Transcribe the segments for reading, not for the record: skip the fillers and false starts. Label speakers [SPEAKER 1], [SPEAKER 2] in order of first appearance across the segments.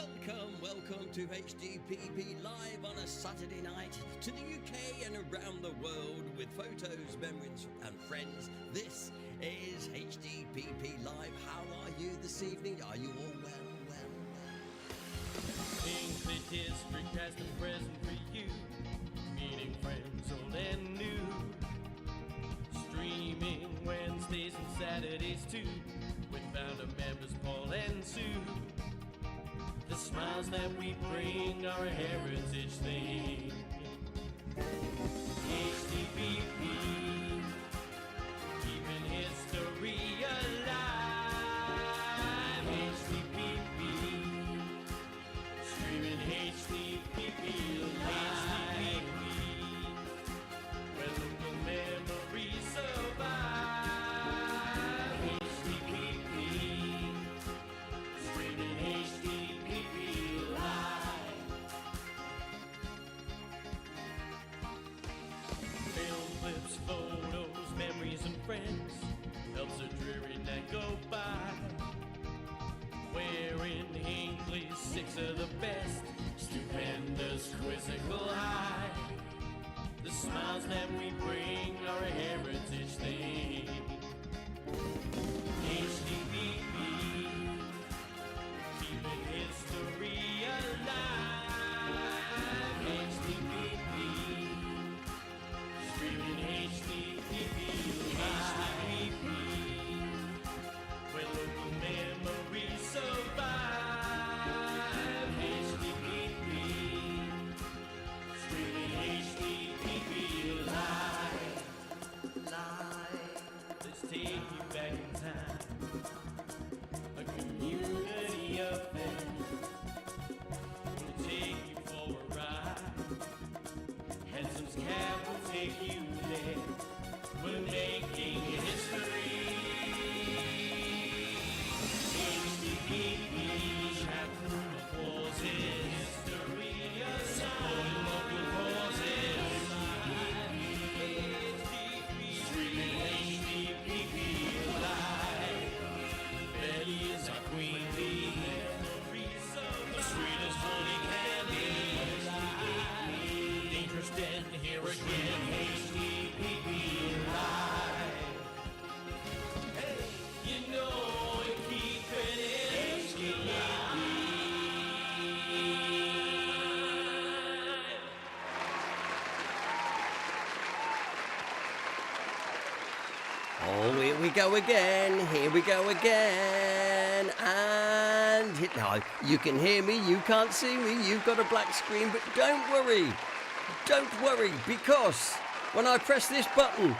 [SPEAKER 1] Welcome to HDPP Live on a Saturday night to the UK and around the world with photos, memories and friends. This is HDPP Live. How are you this evening? Are you all well?
[SPEAKER 2] Hinckley District has the present for you, meeting friends old and new. Streaming Wednesdays and Saturdays too, with founder members Paul and Sue. The smiles that we bring are a heritage thing. HDPP, keeping history alive. HDPP, streaming HDPP live. Where local memories survive. HDPP, streaming HDPP live. Film clips, photos, memories and friends helps a dreary night go by. Wearing Hinckley's 6 of the best, stupendous quizzical high. The smiles that we bring are a heritage thing. HDPP, keeping history alive. HDPP, streaming HDPP live. Where local memories survive. HDPP, streaming HDPP live. Let's take you back in time. A community affair. We'll take you for a ride. Henson's Cab will take you there. We're making history. HDPP, chat room applauses. History supporting local causes. Streaming HDPP live. Betty is our queen bee. The sweetest honey candy. Dangerous Den here again. HDPP live. Hey, you know we keep it HDPP.
[SPEAKER 1] Oh, here we go again. And now you can hear me, you can't see me, you've got a black screen, but don't worry, because when I press this button,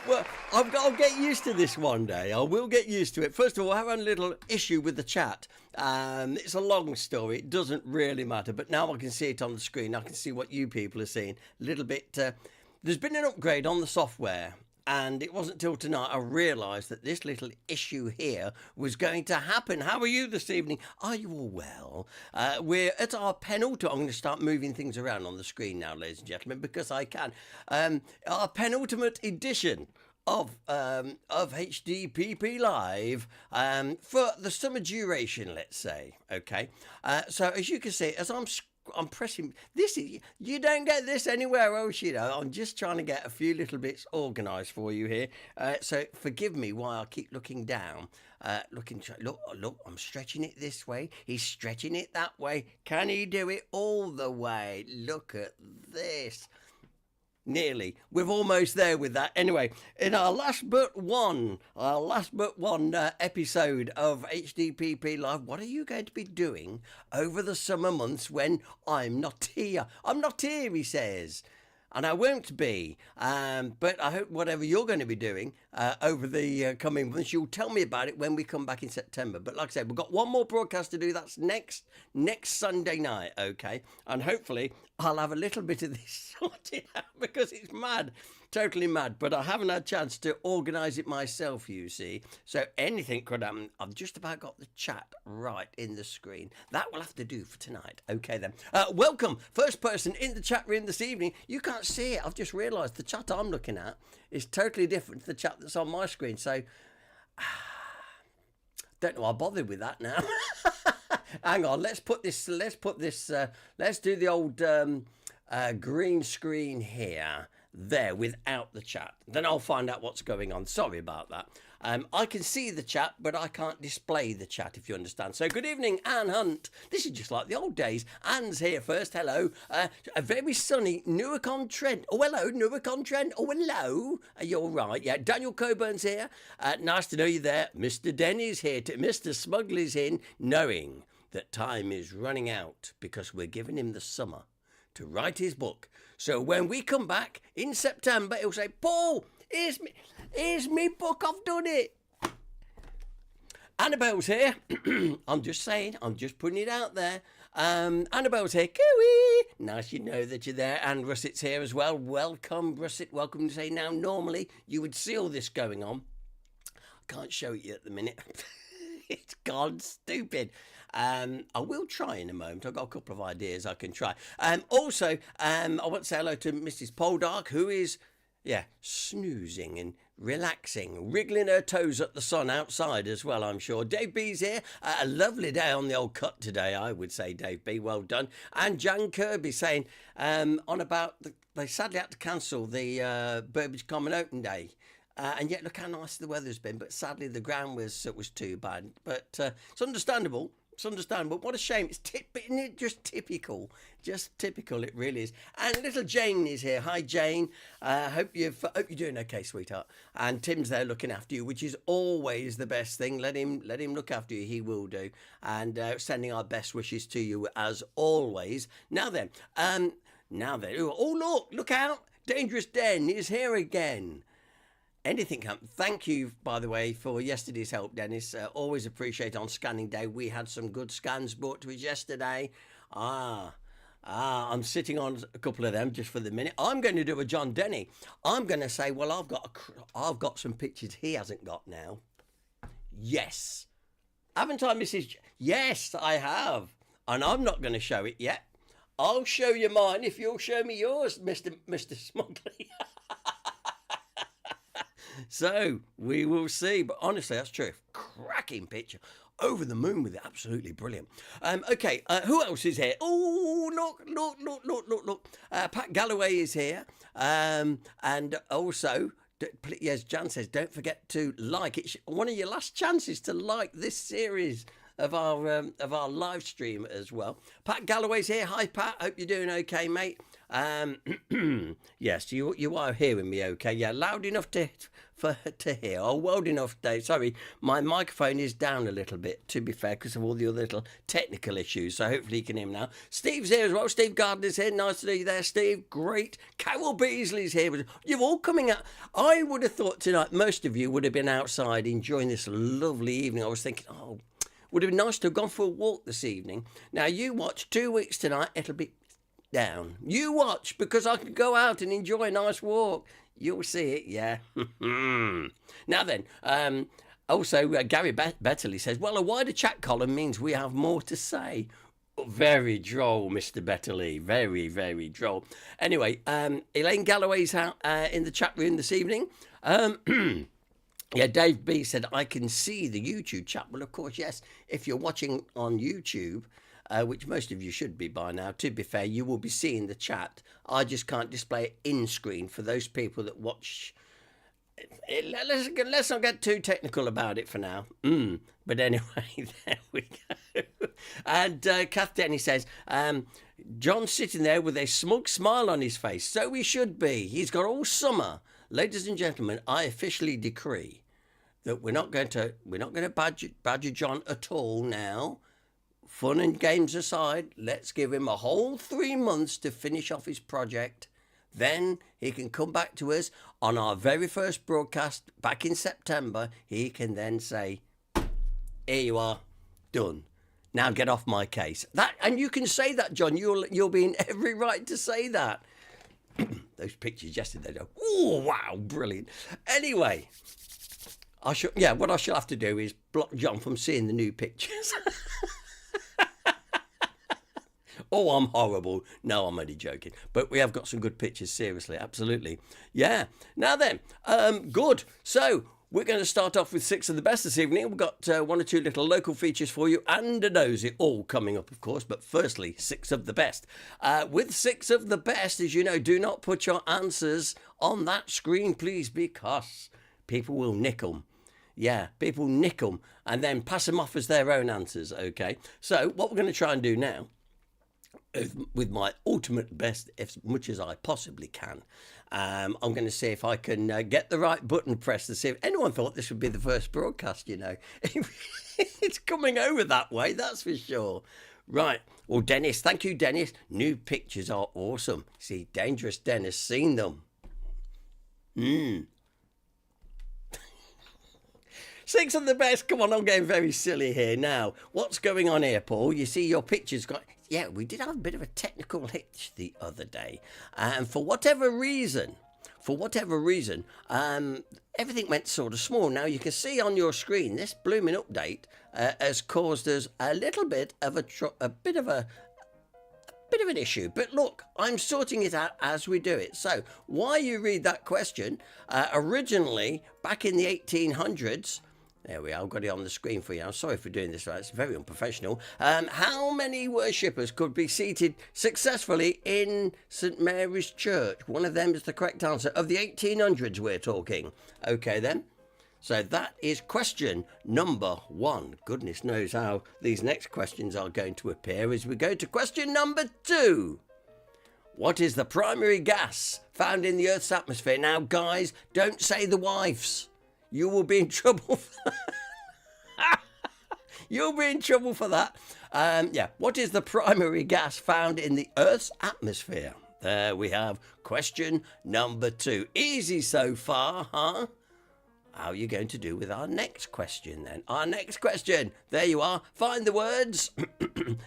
[SPEAKER 1] well, I'll get used to this one day. I will get used to it. First of all, I have a little issue with the chat. It's a long story. It doesn't really matter, but now I can see it on the screen. I can see what you people are seeing. A little bit. There's been an upgrade on the software, and it wasn't till tonight I realised that this little issue here was going to happen. How are you this evening? Are you all well? We're at our penultimate. I'm going to start moving things around on the screen now, ladies and gentlemen, because I can. Our penultimate edition of HDPP Live for the summer duration, let's say. Okay. So as you can see, as I'm pressing this, you don't get this anywhere else, you know. I'm just trying to get a few little bits organised for you here, so forgive me while I keep looking down. Look, I'm stretching it this way, he's stretching it that way. Can he do it all the way? Look at this. Nearly. We're almost there with that. Anyway, in our last but one episode of HDPP Live, what are you going to be doing over the summer months when I'm not here? I'm not here, he says. And I won't be. But I hope whatever you're going to be doing over the coming months, you'll tell me about it when we come back in September. But like I said, we've got one more broadcast to do. That's next Sunday night, okay? And hopefully I'll have a little bit of this sorted out because it's mad, totally mad. But I haven't had a chance to organise it myself, you see. So anything could happen. I've just about got the chat right in the screen. That will have to do for tonight. Okay then. Welcome, first person in the chat room this evening. You can't see it. I've just realised the chat I'm looking at is totally different to the chat that's on my screen. So Don't know. I'll bother with that now. Hang on. Let's do the old green screen here. There, without the chat. Then I'll find out what's going on. Sorry about that. I can see the chat, but I can't display the chat, if you understand. So good evening, Anne Hunt. This is just like the old days. Anne's here first. Hello. A very sunny Newark-on-Trent. Oh, hello, Newark-on-Trent. Oh, hello. Are you all right? Yeah, Daniel Coburn's here. Nice to know you there. Mr. Denny's here. Mr. Smuggler's in, knowing that time is running out because we're giving him the summer to write his book. So when we come back in September, he'll say, Paul, here's me book, I've done it. Annabelle's here. I'm just saying, I'm just putting it out there. Annabelle's here. Cooey! Nice you know that you're there. And Russet's here as well. Welcome, Russet. Welcome to say now, normally you would see all this going on. I can't show it you at the minute. It's gone stupid. I will try in a moment. I've got a couple of ideas I can try. Also, I want to say hello to Mrs. Poldark, who is, snoozing and relaxing, wriggling her toes at the sun outside as well, I'm sure. Dave B's here. A lovely day on the old cut today, I would say, Dave B. Well done. And Jan Kirby saying on about, they sadly had to cancel the Burbage Common Open Day. And yet, look how nice the weather's been. But sadly, the ground was too bad. But it's understandable. It's understandable. What a shame. Isn't it just typical? Just typical. It really is. And little Jane is here. Hi, Jane. Hope you're doing okay, sweetheart. And Tim's there looking after you, which is always the best thing. Let him look after you. He will do. And sending our best wishes to you as always. Now then. Oh, look out. Dangerous Den is here again. Anything can. Thank you, by the way, for yesterday's help, Dennis. Always appreciate on scanning day. We had some good scans brought to us yesterday. I'm sitting on a couple of them just for the minute. I'm going to do a John Denny. I'm going to say, well, I've got some pictures he hasn't got now. Yes. Haven't I, Mrs. Yes, I have. And I'm not going to show it yet. I'll show you mine if you'll show me yours, Mr. Smuggley. So we will see, but honestly, that's true. Cracking picture, over the moon with it, absolutely brilliant. Okay, who else is here? Oh, look! Pat Galloway is here, and also, yes, Jan says, don't forget to like it. One of your last chances to like this series of our live stream as well. Pat Galloway's here. Hi, Pat. Hope you're doing okay, mate. Yes, you are hearing me okay. Yeah, loud enough to hear. Oh, well enough, Dave. Sorry, my microphone is down a little bit, to be fair, because of all the other little technical issues. So hopefully you can hear me now. Steve's here as well. Steve Gardner's here. Nice to see you there, Steve. Great. Carol Beasley's here. You're all coming out. I would have thought tonight most of you would have been outside enjoying this lovely evening. I was thinking, would have been nice to have gone for a walk this evening. Now, you watch 2 weeks tonight. It'll be down. You watch, because I can go out and enjoy a nice walk. You'll see it, yeah. Now then, also Gary Betterley says, well, a wider chat column means we have more to say. Very droll, Mr. Betterley. Very, very droll. Anyway, Elaine Galloway's out in the chat room this evening. Yeah, Dave B said, I can see the YouTube chat. Well, of course, yes. If you're watching on YouTube, which most of you should be by now, to be fair, you will be seeing the chat. I just can't display it in screen for those people that watch. Let's not get too technical about it for now. But anyway, there we go. And Kath Denny says, John's sitting there with a smug smile on his face. So he should be. He's got all summer. Ladies and gentlemen, I officially decree that we're not going to badger John at all now. Fun and games aside, let's give him a whole 3 months to finish off his project. Then he can come back to us on our very first broadcast back in September. He can then say, here you are, done. Now get off my case. And you can say that, John. You'll be in every right to say that. Those pictures yesterday, though. Oh, wow, brilliant. Anyway, what I shall have to do is block John from seeing the new pictures. Oh, I'm horrible. No, I'm only joking. But we have got some good pictures, seriously, absolutely. Yeah. Now then, good. So We're going to start off with 6 of the best this evening. We've got 1 or 2 little local features for you and a nosy, all coming up, of course. But firstly, 6 of the best. With 6 of the best, as you know, do not put your answers on that screen, please, because people will nick them. Yeah, people nick them and then pass them off as their own answers, okay? So what we're going to try and do now, with my ultimate best, as much as I possibly can, I'm going to see if I can get the right button pressed to see if anyone thought this would be the first broadcast, you know. It's coming over that way, that's for sure. Right. Well, Dennis, thank you, Dennis. New pictures are awesome. See, Dangerous Dennis, seen them. 6 of the best. Come on, I'm getting very silly here now. What's going on here, Paul? You see your pictures got... Yeah, we did have a bit of a technical hitch the other day. And for whatever reason, everything went sort of small. Now, you can see on your screen, this blooming update has caused us a little bit of a bit of an issue. But look, I'm sorting it out as we do it. So, while you read that question, originally, back in the 1800s, there we are, I've got it on the screen for you. I'm sorry for doing this, it's very unprofessional. How many worshippers could be seated successfully in St Mary's Church? One of them is the correct answer. Of the 1800s we're talking. Okay then. So that is question number 1. Goodness knows how these next questions are going to appear as we go to question number 2. What is the primary gas found in the Earth's atmosphere? Now, guys, don't say the wives. You will be in trouble for that. You'll be in trouble for that. Yeah, what is the primary gas found in the Earth's atmosphere? There we have question number 2. Easy so far, huh? How are you going to do with our next question then? Our next question, there you are. Find the words.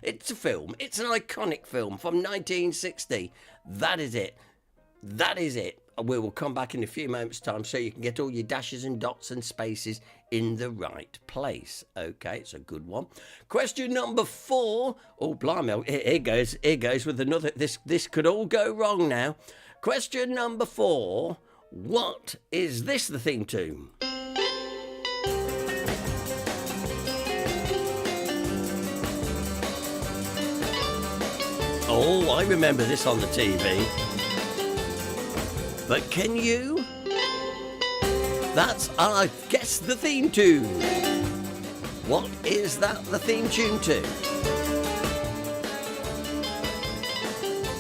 [SPEAKER 1] It's a film. It's an iconic film from 1960. That is it. That is it. We will come back in a few moments' time so you can get all your dashes and dots and spaces in the right place. Okay, it's a good one. Question number 4. Oh, blimey, here goes. Here goes with another. This could all go wrong now. Question number 4. What is this the theme to? Oh, I remember this on the TV. But can you? That's, I guess, the theme tune. What is that the theme tune to?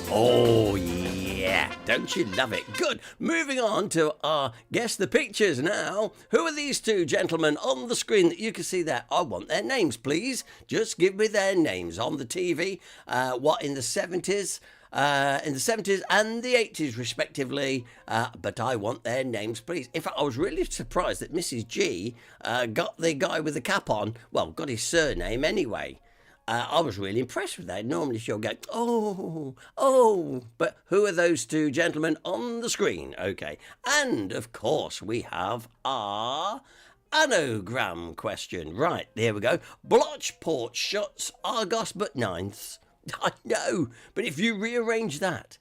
[SPEAKER 1] Oh, yeah. Don't you love it? Good. Moving on to our Guess the Pictures now. Who are these 2 gentlemen on the screen that you can see there? I want their names, please. Just give me their names on the TV. What, in the 70s? In the 70s and the 80s, respectively. But I want their names, please. In fact, I was really surprised that Mrs. G got the guy with the cap on, well, got his surname anyway. I was really impressed with that. Normally she'll go, oh. But who are those 2 gentlemen on the screen? Okay. And, of course, we have our anagram question. Right, here we go. Blotch, Port, Shuts, Argos, but Ninths. I know, but if you rearrange that,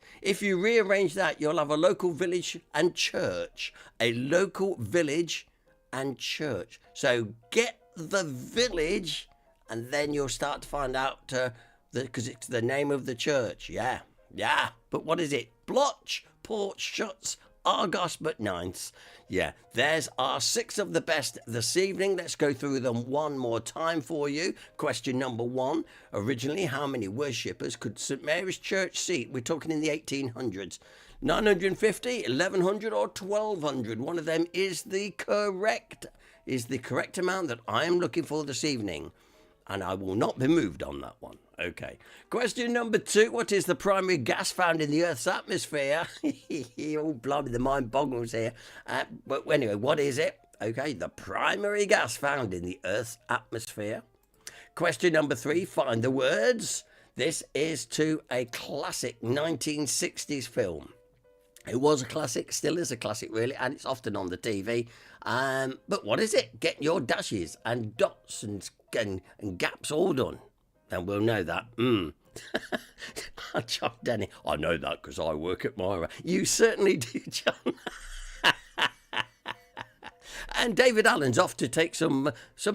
[SPEAKER 1] you'll have a local village and church. A local village and church. So get the village, and then you'll start to find out, because it's the name of the church. Yeah. But what is it? Blotch, Port, Shuts, Argos, but Ninths. Yeah, there's our 6 of the best this evening. Let's go through them one more time for you. Question number 1. Originally, how many worshippers could St Mary's Church seat? We're talking in the 1800s. 950, 1100 or 1200. One of them is the correct amount that I am looking for this evening. And I will not be moved on that one. Okay. Question number 2. What is the primary gas found in the Earth's atmosphere? Oh, blimey, the mind boggles here. But anyway, what is it? Okay, the primary gas found in the Earth's atmosphere. Question number 3. Find the words. This is to a classic 1960s film. It was a classic, still is a classic, really, and it's often on the TV. But what is it? Get your dashes and dots and gaps all done. And we'll know that. John Denny, I know that because I work at Myra. You certainly do, John. And David Allen's off to take some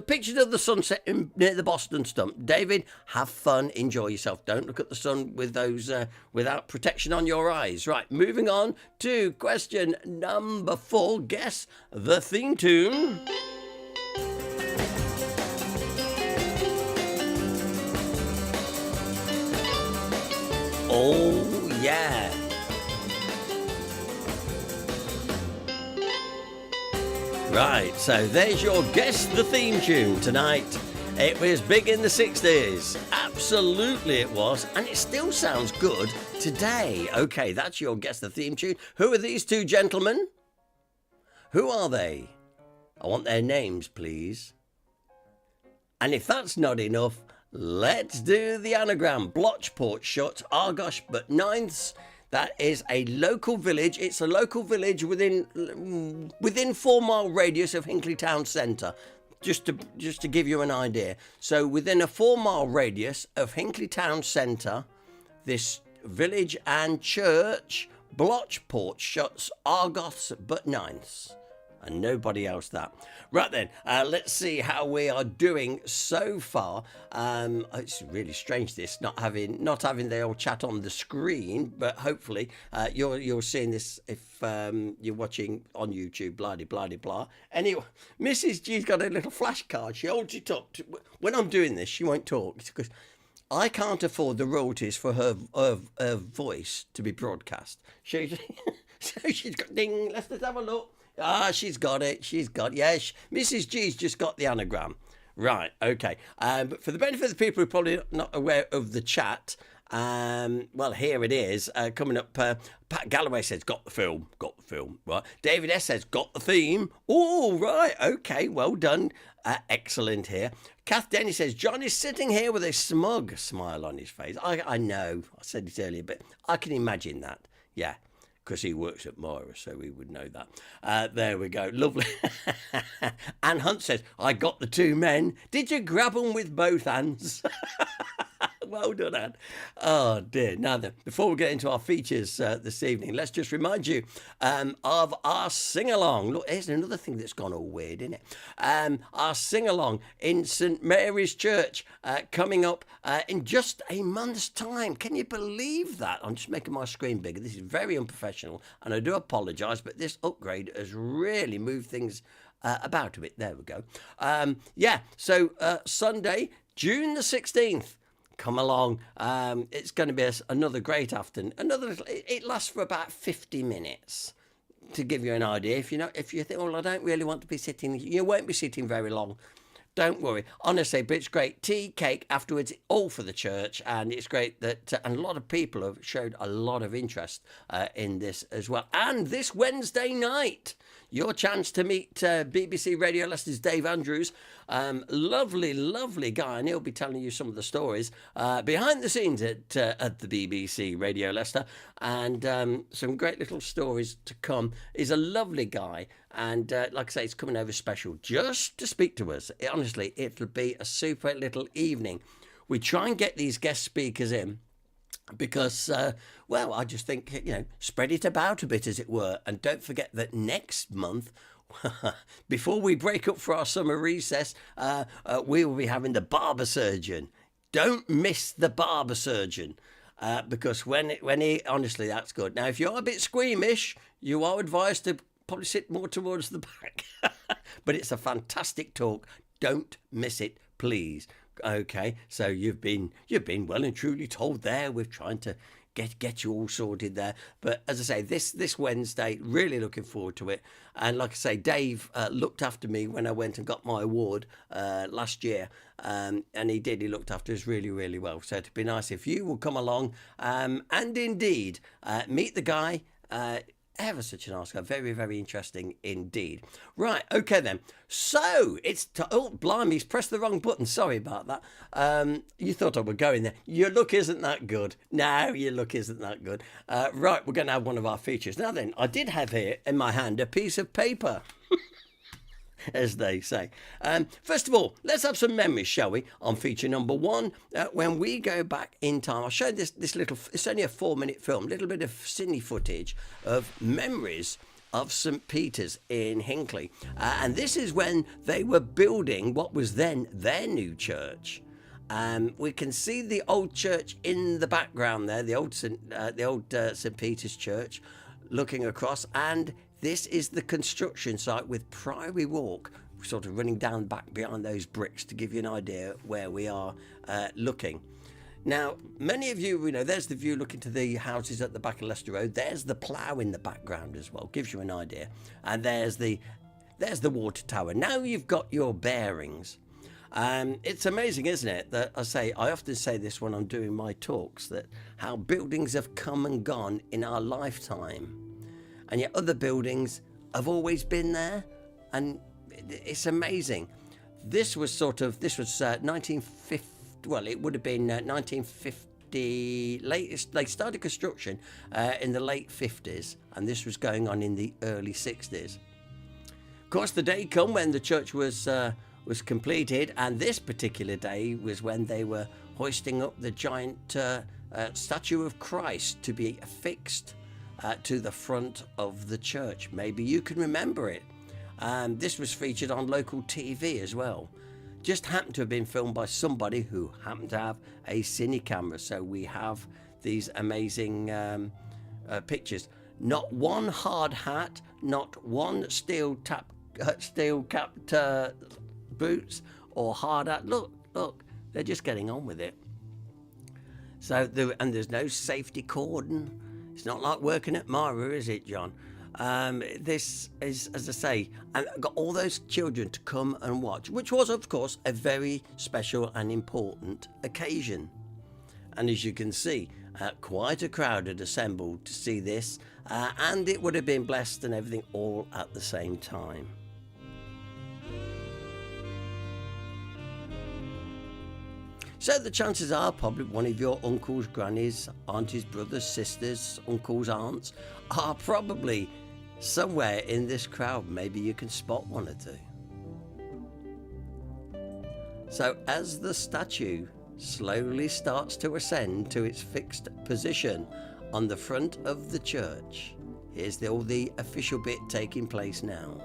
[SPEAKER 1] pictures of the sunset near the Boston Stump. David, have fun, enjoy yourself. Don't look at the sun with those without protection on your eyes. Right, moving on to question number 4. Guess the theme tune. Oh, yeah. Right, so there's your Guess the Theme Tune tonight. It was big in the 60s. Absolutely it was. And it still sounds good today. Okay, that's your Guess the Theme Tune. Who are these two gentlemen? Who are they? I want their names, please. And if that's not enough, let's do the anagram. Blotchport shut, Argosh but ninths. That is a local village. It's a local village within 4-mile radius of Hinckley town centre. Just to give you an idea. So within a 4-mile radius of Hinckley town centre, this village and church, Blotchport shuts, Argoths but ninths. And nobody else that. Right then, let's see how we are doing so far. It's really strange this not having the old chat on the screen, but hopefully you're seeing this if you're watching on YouTube. Blah blah blah blah. Anyway, Mrs. G's got a little flashcard. She holds it up. When I'm doing this, she won't talk because I can't afford the royalties for her voice to be broadcast. So she's got ding. Let's just have a look. She's got it. Mrs. G's just got the anagram. Right, okay. But for the benefit of the people who are probably not aware of the chat, well, here it is. Coming up, Pat Galloway says, got the film. Right. David S says, got the theme. Oh, right, okay, well done. Excellent here. Kath Denny says, John is sitting here with a smug smile on his face. I know, I said it earlier, but I can imagine that. Yeah. Because he works at Moira, so we would know that. There we go. Lovely. Anne Hunt says, I got the 2 men. Did you grab them with both hands? Well done, Anne. Oh, dear. Now then, before we get into our features this evening, let's just remind you of our sing-along. Look, here's another thing that's gone all weird, isn't it? Our sing-along in St Mary's Church coming up in just a month's time. Can you believe that? I'm just making my screen bigger. This is very unprofessional, and I do apologise, but this upgrade has really moved things about a bit. There we go. So Sunday, June the 16th. Come along. It's going to be another great afternoon. It lasts for about 50 minutes. To give you an idea, if you think, well, I don't really want to be sitting, you won't be sitting very long. Don't worry, honestly, but it's great. Tea, cake afterwards, all for the church, and it's great that and a lot of people have showed a lot of interest in this as well. And this Wednesday night, your chance to meet BBC Radio Leicester's Dave Andrews, lovely guy, and he'll be telling you some of the stories behind the scenes at the BBC Radio Leicester, and some great little stories to come. He's a lovely guy, and like I say, he's coming over special just to speak to us. Honestly, it'll be a super little evening. We try and get these guest speakers in because, I just think, spread it about a bit, as it were. And don't forget that next month, before we break up for our summer recess, we will be having the barber surgeon. Don't miss the barber surgeon. Because when he, honestly, that's good. Now, if you're a bit squeamish, you are advised to probably sit more towards the back. But it's a fantastic talk. Don't miss it, please. Okay, so you've been well and truly told there. We're trying to get you all sorted there. But as I say, this Wednesday, really looking forward to it. And like I say, Dave looked after me when I went and got my award last year. And he looked after us really, really well. So it'd be nice if you will come along and indeed meet the guy. Ever such a nice guy. Very, very interesting indeed. Right, okay then. So, blimey, he's pressed the wrong button. Sorry about that. You thought I would go in there. Your look isn't that good. No, your look isn't that good. Right, we're going to have one of our features. Now then, I did have here in my hand a piece of paper. As they say. First of all, let's have some memories, shall we, on feature number 1. When we go back in time, I'll show you this little, it's only a 4-minute film, little bit of cine footage of memories of St. Peter's in Hinckley. And this is when they were building what was then their new church. We can see the old church in the background there, the old St. Peter's Church, looking across. And this is the construction site with Priory Walk sort of running down back behind those bricks to give you an idea where we are looking. Now, many of you, there's the view looking to the houses at the back of Leicester Road. There's the plough in the background as well, gives you an idea. And there's the water tower. Now you've got your bearings. It's amazing, isn't it, that I often say this when I'm doing my talks, that how buildings have come and gone in our lifetime. And yet other buildings have always been there. And it's amazing. This was 1950. Well, it would have been 1950. They started construction in the late 50s, and this was going on in the early 60s. Of course, the day come when the church was completed, and this particular day was when they were hoisting up the giant statue of Christ to be affixed to the front of the church. Maybe you can remember it. This was featured on local TV as well. Just happened to have been filmed by somebody who happened to have a cine camera. So we have these amazing pictures. Not one hard hat, not one steel-capped boots or hard hat. Look, they're just getting on with it. So there's no safety cordon. It's not like working at Mara, is it, John? This is, as I say, and got all those children to come and watch, which was, of course, a very special and important occasion. And as you can see, quite a crowd had assembled to see this, and it would have been blessed and everything all at the same time. So the chances are probably one of your uncles, grannies, aunties, brothers, sisters, uncles, aunts are probably somewhere in this crowd. Maybe you can spot one or two. So as the statue slowly starts to ascend to its fixed position on the front of the church, here's all the official bit taking place now.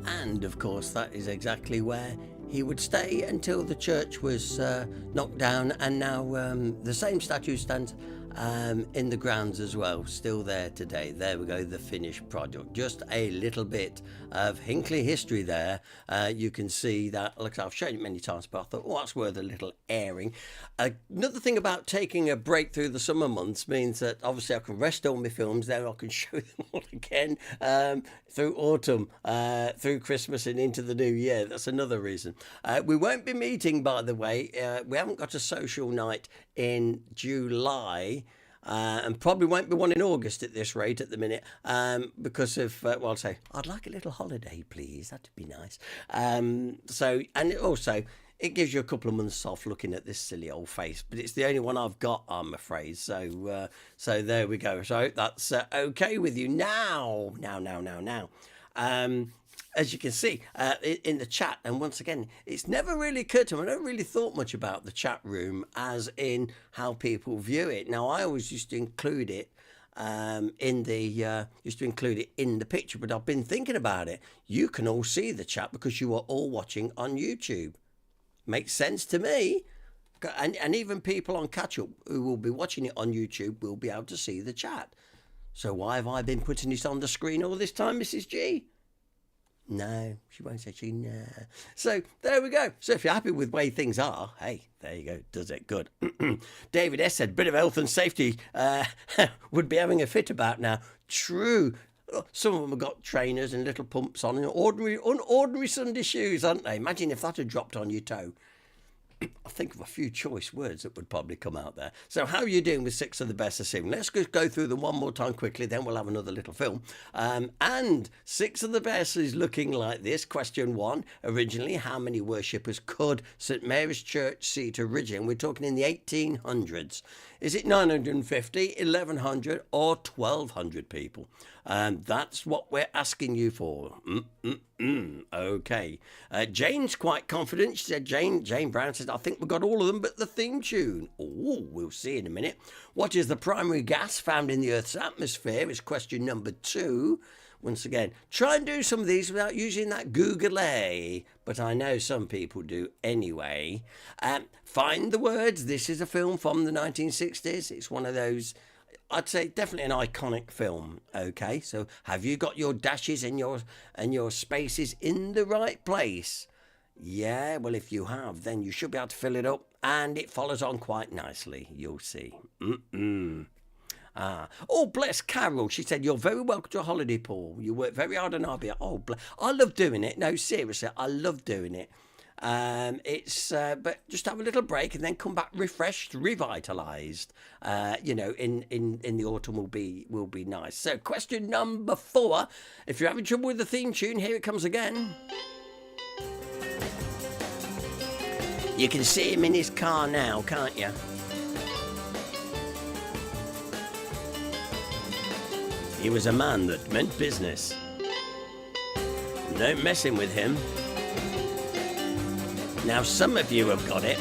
[SPEAKER 1] And of course that is exactly where he would stay until the church was knocked down, and now the same statue stands in the grounds as well, still there today. There we go, the finished project. Just a little bit of Hinckley history there. You can see that, like I've shown it many times, but I thought, that's worth a little airing. Another thing about taking a break through the summer months means that obviously I can rest all my films, then I can show them all again through autumn, through Christmas and into the new year. That's another reason. We won't be meeting, by the way. We haven't got a social night in July, and probably won't be one in August at this rate at the minute, because of, I'll say, I'd like a little holiday, please. That'd be nice. And also, it gives you a couple of months off looking at this silly old face, but it's the only one I've got, I'm afraid. So there we go. So that's okay with you now. As you can see in the chat, and once again, it's never really occurred to me. I don't really thought much about the chat room as in how people view it. Now, I always used to include it in the picture, but I've been thinking about it. You can all see the chat because you are all watching on YouTube. Makes sense to me. And even people on catch-up who will be watching it on YouTube will be able to see the chat. So why have I been putting it on the screen all this time, Mrs. G? No, she won't say she, no. So there we go. So if you're happy with the way things are, hey, there you go. Does it good. David S. said, bit of health and safety would be having a fit about now. True. Some of them have got trainers and little pumps on, and ordinary Sunday shoes, aren't they? Imagine if that had dropped on your toe. I think of a few choice words that would probably come out there. So how are you doing with 6 of the best this evening? Let's just go through them one more time quickly, then we'll have another little film. And 6 of the best is looking like this. Question 1, originally, how many worshippers could St Mary's Church seat originally? We're talking in the 1800s. Is it 950, 1100 or 1200 people? That's what we're asking you for. Okay. Jane's quite confident. She said, Jane Brown says, I think we've got all of them but the theme tune. Oh, we'll see in a minute. What is the primary gas found in the Earth's atmosphere is question number 2. Once again, try and do some of these without using that Google A, but I know some people do anyway. Find the words. This is a film from the 1960s. It's one of those, I'd say definitely an iconic film. Okay, so have you got your dashes and your spaces in the right place? Yeah, well, if you have, then you should be able to fill it up, and it follows on quite nicely. You'll see. Oh, bless Carol. She said, you're very welcome to a holiday, Paul. You work very hard on RBI. Oh, I love doing it. No, seriously, I love doing it. But just have a little break and then come back refreshed, revitalised. In the autumn will be nice. So, question number 4. If you're having trouble with the theme tune, here it comes again. You can see him in his car now, can't you? He was a man that meant business. No messing with him. Now some of you have got it.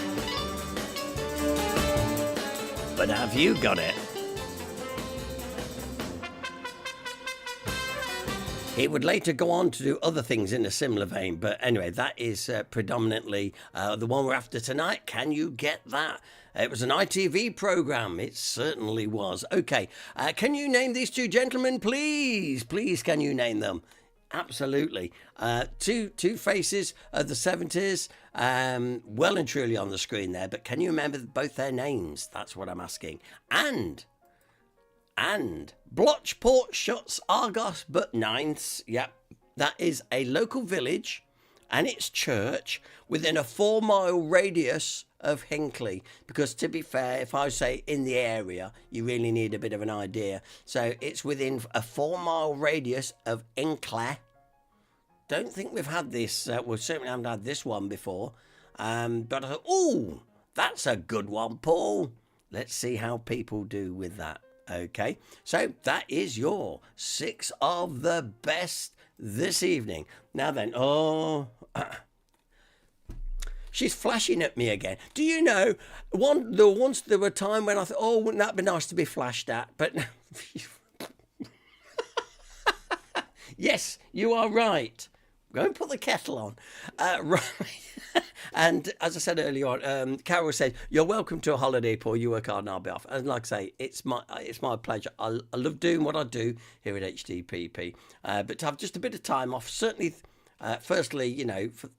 [SPEAKER 1] But have you got it? He would later go on to do other things in a similar vein. But anyway, that is predominantly the one we're after tonight. Can you get that? It was an ITV programme. It certainly was. Okay. Can you name these 2 gentlemen, please? Please, can you name them? Absolutely. Two faces of the 70s. Well and truly on the screen there. But can you remember both their names? That's what I'm asking. And Blotchport shuts Argos but Ninths. Yep. That is a local village and its church within a 4-mile radius of Hinckley, because to be fair, if I say in the area, you really need a bit of an idea. So it's within a 4-mile radius of Hinckley. Don't think we've had this. We certainly haven't had this one before. But I thought, ooh, that's a good one, Paul. Let's see how people do with that. Okay, so that is your 6 of the best this evening. Now then, she's flashing at me again. Do you know, there were a time when I thought, oh, wouldn't that be nice to be flashed at? But yes, you are right. Go and put the kettle on. Right. And as I said earlier on, Carol said, you're welcome to a holiday, Paul. You work hard and I'll be off. And like I say, it's my pleasure. I love doing what I do here at HDPP. But to have just a bit of time off, certainly, firstly,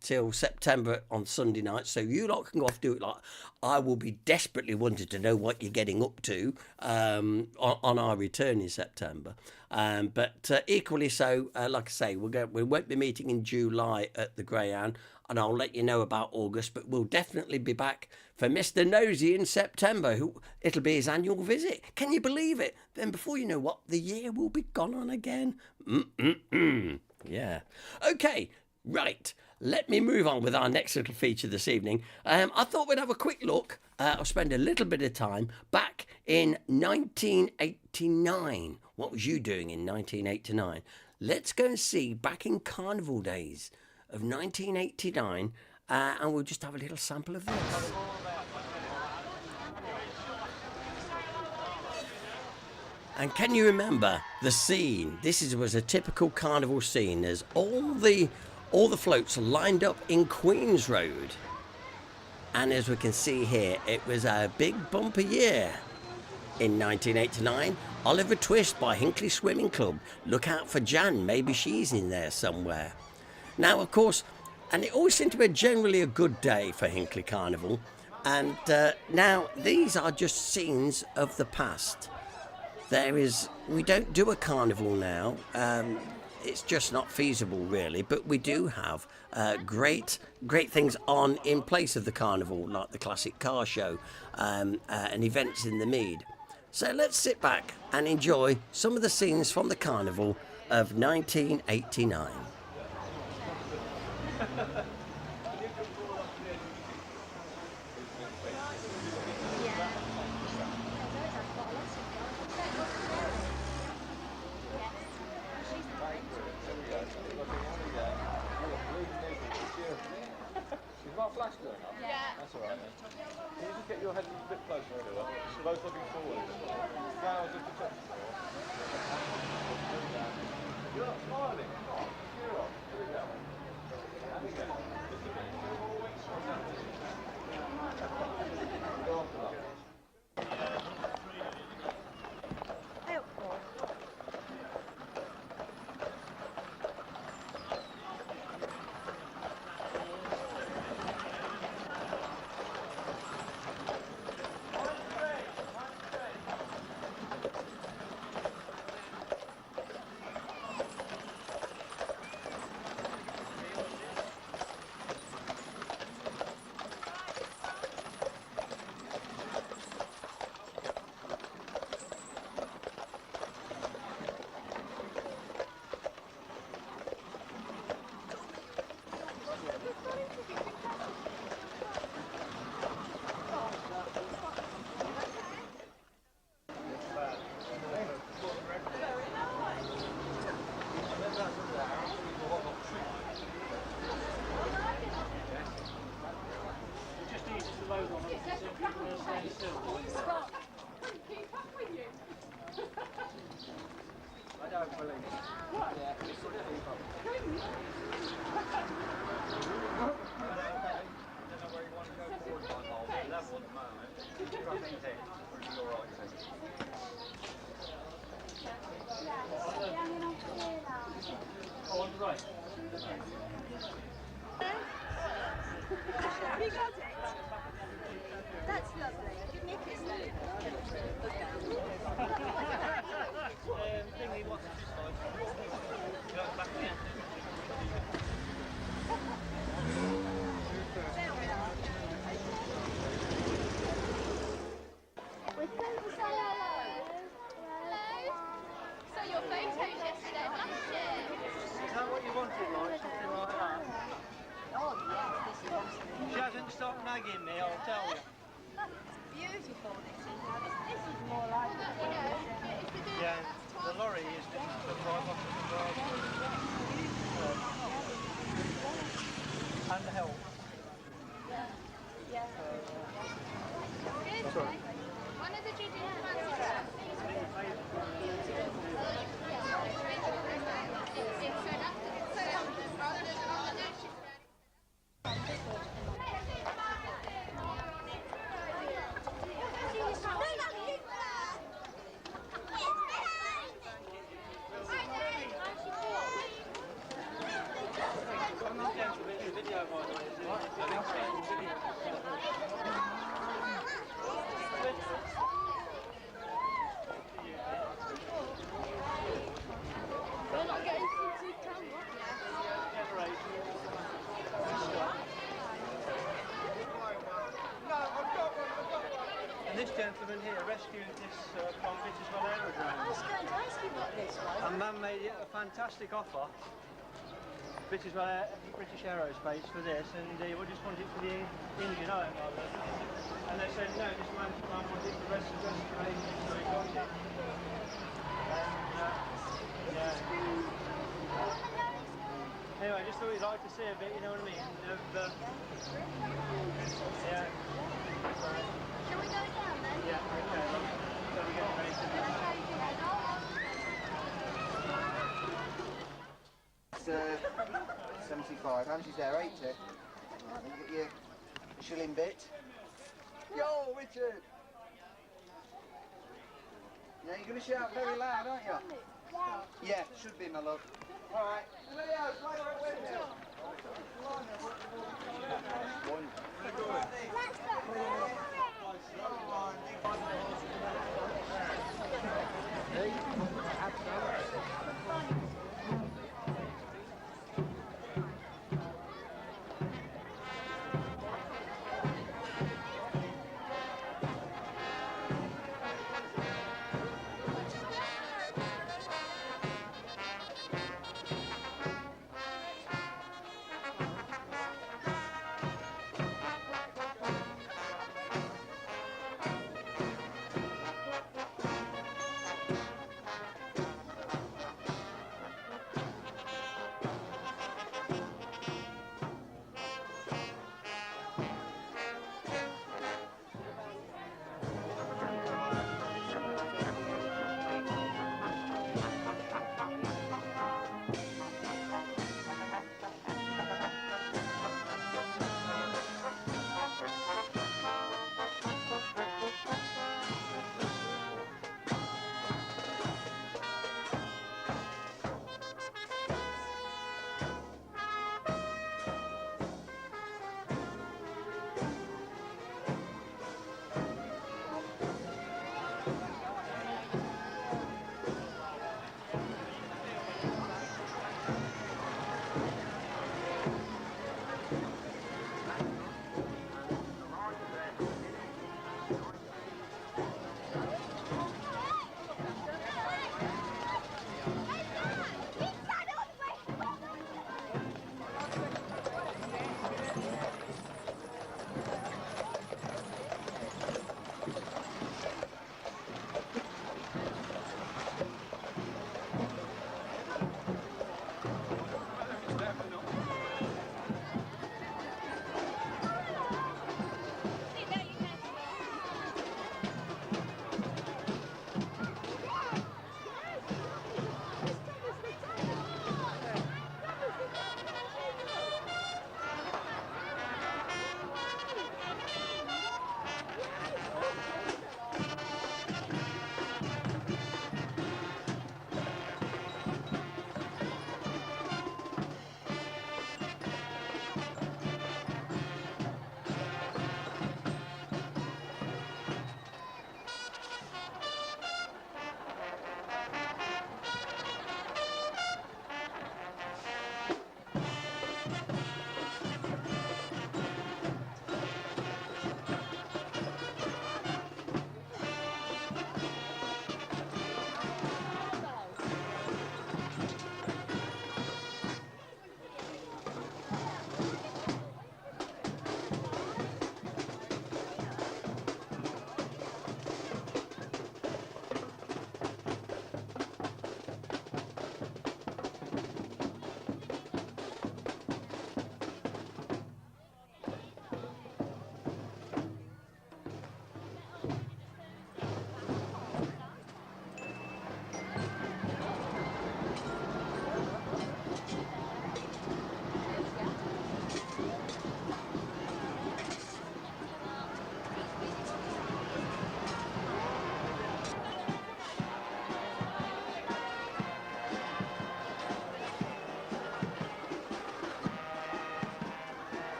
[SPEAKER 1] till September on Sunday night, so you lot can go off do it. Like I will be desperately wanting to know what you're getting up to on our return in September. But equally so, like I say, we won't be meeting in July at the Greyhound, and I'll let you know about August, but we'll definitely be back for Mr. Nosy in September. It'll be his annual visit. Can you believe it? Then before you know what, the year will be gone on again. Yeah. Okay, right. Let me move on with our next little feature this evening. I thought we'd have a quick look. I'll spend a little bit of time back in 1989. What was you doing in 1989? Let's go and see back in carnival days of 1989, and we'll just have a little sample of this. And can you remember the scene? This was a typical carnival scene. There's all the floats lined up in Queen's Road. And as we can see here, it was a big bumper year. In 1989, Oliver Twist by Hinckley Swimming Club. Look out for Jan, maybe she's in there somewhere. Now, of course, and it always seemed to be generally a good day for Hinckley Carnival. And now, these are just scenes of the past. we don't do a carnival now. It's just not feasible, really. But we do have great things on in place of the carnival, like the classic car show and events in the Mead. So let's sit back and enjoy some of the scenes from the carnival of 1989.
[SPEAKER 3] That's all right then. Can you just get your head a bit closer to it? So both looking forward. Flowers at the top. You're not smiling. Come on. Cheer up. Here we go. There we go. Just a bit. Go on for that.
[SPEAKER 4] You got it? That's lovely. Give me a kiss then.
[SPEAKER 5] So your photos yesterday, last year.
[SPEAKER 6] Is that what you wanted, like something like that?
[SPEAKER 4] Oh yes, this is absolutely
[SPEAKER 6] She hasn't stopped nagging me, I'll tell you.
[SPEAKER 4] beautiful. This is now. This is more like it.
[SPEAKER 6] Yeah, the lorry is just the right off of the drive. And the help.
[SPEAKER 4] Yeah.
[SPEAKER 6] That's all right.
[SPEAKER 5] When did you do the fancy dress?
[SPEAKER 6] I'm not down to the video, by the way.
[SPEAKER 5] We're not getting to camera.
[SPEAKER 6] And this gentleman here rescued this from Bitterswell Aerodrome.
[SPEAKER 4] I was going to ask you about this one.
[SPEAKER 6] And man made it a fantastic offer. British Aerospace for this, and we just want it for the engine owner. And they said, no, this man wants it for the rest of the restoration, so he got it. And, yeah. Anyway, just thought you'd like to see a bit, you know what I mean? Yeah.
[SPEAKER 5] Shall we go down then?
[SPEAKER 6] Yeah, okay. So we get ready to do that.
[SPEAKER 7] It's 75, how much is there? 80? Right, then you get your shilling bit. Yo, Richard! Yeah, you're going to shout very loud, aren't you? Yeah, should be, my love. Alright, Leo, play right with you.
[SPEAKER 5] Let's go.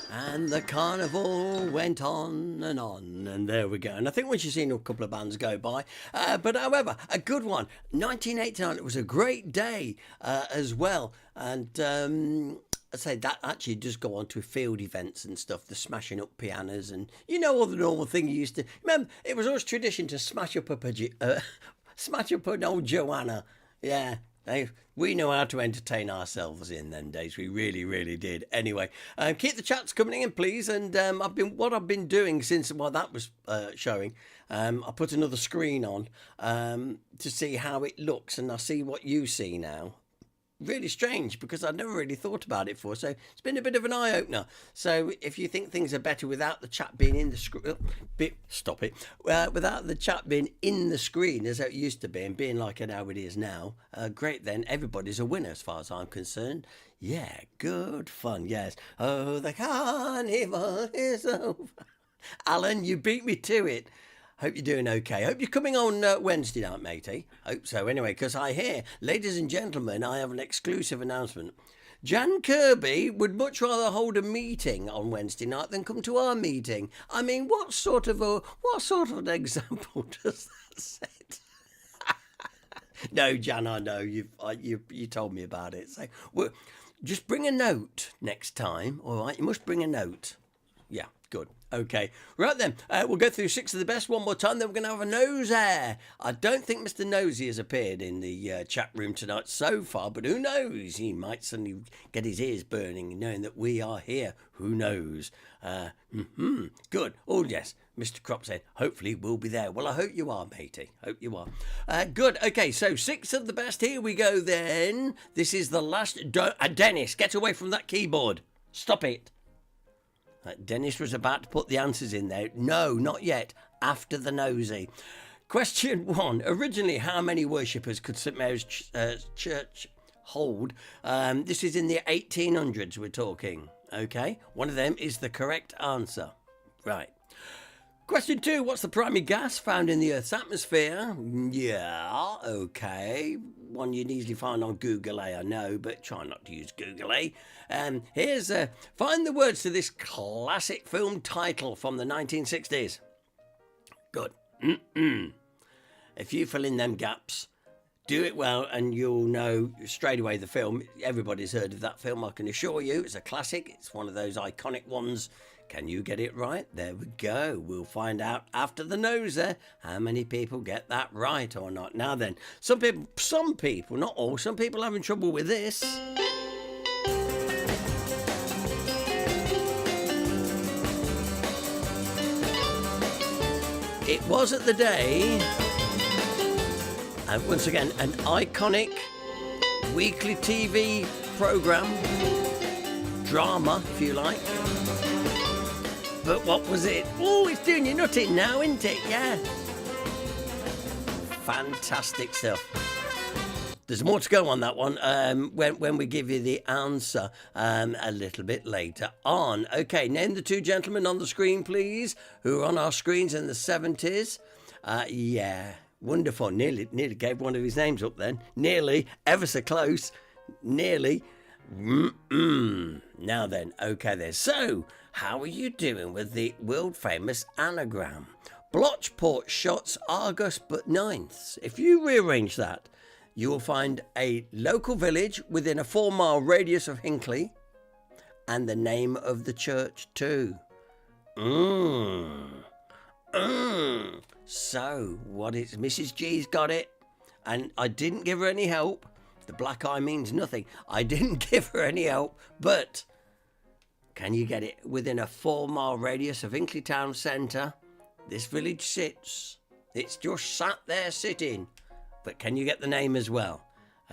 [SPEAKER 1] And the carnival went on, and there we go. And I think once you've seen a couple of bands go by, but however, a good one. 1989, it was a great day as well. And I'd say that actually does go on to field events and stuff, the smashing up pianos and, you know, all the normal thing you used to. Remember, it was always tradition to smash up an old Joanna. Yeah. We know how to entertain ourselves in them days. We really, really did. Anyway, keep the chats coming in, please. And I've been doing since that was showing. I put another screen on to see how it looks, and I see what you see now. Really strange, because I'd never really thought about it before, so it's been a bit of an eye-opener. So if you think things are better without the chat being in the screen, without the chat being in the screen as it used to be, and being like how it is now, great then, everybody's a winner as far as I'm concerned. Yeah, good fun, yes. Oh, the carnival is over. Alan, you beat me to it. Hope you're doing okay. Hope you're coming on Wednesday night, matey. Hope so. Anyway, because I hear, ladies and gentlemen, I have an exclusive announcement. Jan Kirby would much rather hold a meeting on Wednesday night than come to our meeting. I mean, what sort of an example does that set? No, Jan, I know you told me about it. So, well, just bring a note next time. All right, you must bring a note. Yeah. Good. Okay. Right then, we'll go through 6 of the best one more time, then we're going to have a nosy. I don't think Mr. Nosy has appeared in the chat room tonight so far, but who knows? He might suddenly get his ears burning knowing that we are here. Who knows? Good. Oh, yes. Mr. Crop said, hopefully we'll be there. Well, I hope you are, matey. Hope you are. Good. Okay, so 6 of the best. Here we go then. This is the last. Dennis, get away from that keyboard. Stop it. Dennis was about to put the answers in there. No, not yet. After the nosy. Question 1. Originally, how many worshippers could St Mary's Church hold? This is in the 1800s we're talking. Okay. One of them is the correct answer. Right. Question 2. What's the primary gas found in the Earth's atmosphere? Yeah, okay. One you'd easily find on Google, I know, but try not to use Google, Here's find the words to this classic film title from the 1960s. Good. If you fill in them gaps, do it well, and you'll know straight away the film. Everybody's heard of that film, I can assure you. It's a classic. It's one of those iconic ones. Can you get it right? There we go. We'll find out after the noser how many people get that right or not. Now then, some people, not all, some people having trouble with this. It was at the day, and once again, an iconic weekly TV programme, drama, if you like. But what was it? Oh, it's doing you nutting now, isn't it? Yeah. Fantastic stuff. There's more to go on that one when we give you the answer a little bit later on. Okay, name the 2 gentlemen on the screen, please, who were on our screens in the 70s. Yeah, wonderful. Nearly gave one of his names up then. Nearly, ever so close. Nearly. Now then, okay then. So, how are you doing with the world-famous anagram? Blotchport shots Argus but ninths. If you rearrange that, you will find a local village within a 4-mile radius of Hinckley and the name of the church too. So, what is Mrs. G's got it? And I didn't give her any help. The black eye means nothing. I didn't give her any help, but can you get it? Within a 4-mile radius of Hinckley town centre, this village sits. It's just sat there sitting. But can you get the name as well?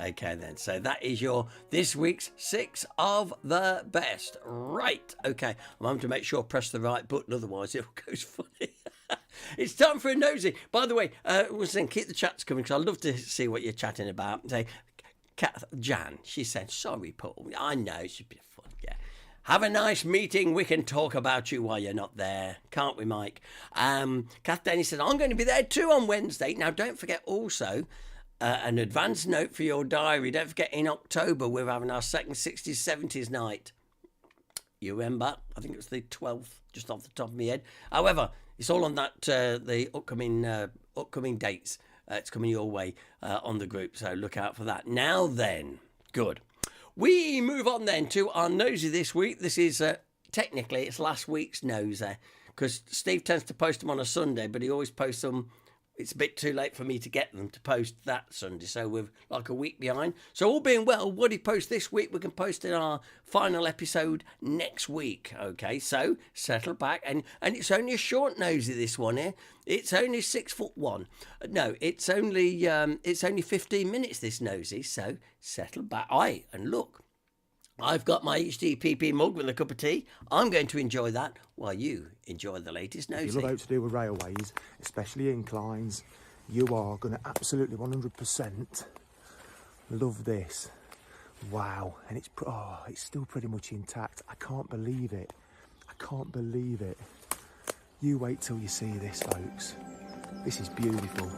[SPEAKER 1] Okay then, so that is your this week's 6 of the best. Right, okay, I'm having to make sure I press the right button, otherwise it goes funny. It's time for a nosy. By the way, keep the chats coming, because I'd love to see what you're chatting about. Say, Jan, she said, sorry, Paul. I know, it should be fun, yeah. Have a nice meeting. We can talk about you while you're not there. Can't we, Mike? Kath Denny said, I'm going to be there too on Wednesday. Now, don't forget also, an advance note for your diary. Don't forget, in October, we're having our second 60s, 70s night. You remember? I think it was the 12th, just off the top of my head. However, it's all on that the upcoming dates. It's coming your way on the group, so look out for that. Now then, good. We move on then to our nosy this week. This is technically it's last week's nosy because Steve tends to post them on a Sunday, but he always posts them. It's a bit too late for me to get them to post that Sunday, so we're like a week behind. So all being well, what he posts this week, we can post in our final episode next week. Okay, so settle back, and it's only a short nosy this one here. It's only 6'1". No, it's only 15 minutes this nosy. So settle back. Aye, and look. I've got my HDPP mug with a cup of tea. I'm going to enjoy that while you enjoy the latest nosy.
[SPEAKER 8] If you love out to do with railways, especially inclines, you are going to absolutely 100% love this. Wow, and it's still pretty much intact. I can't believe it. I can't believe it. You wait till you see this, folks. This is beautiful.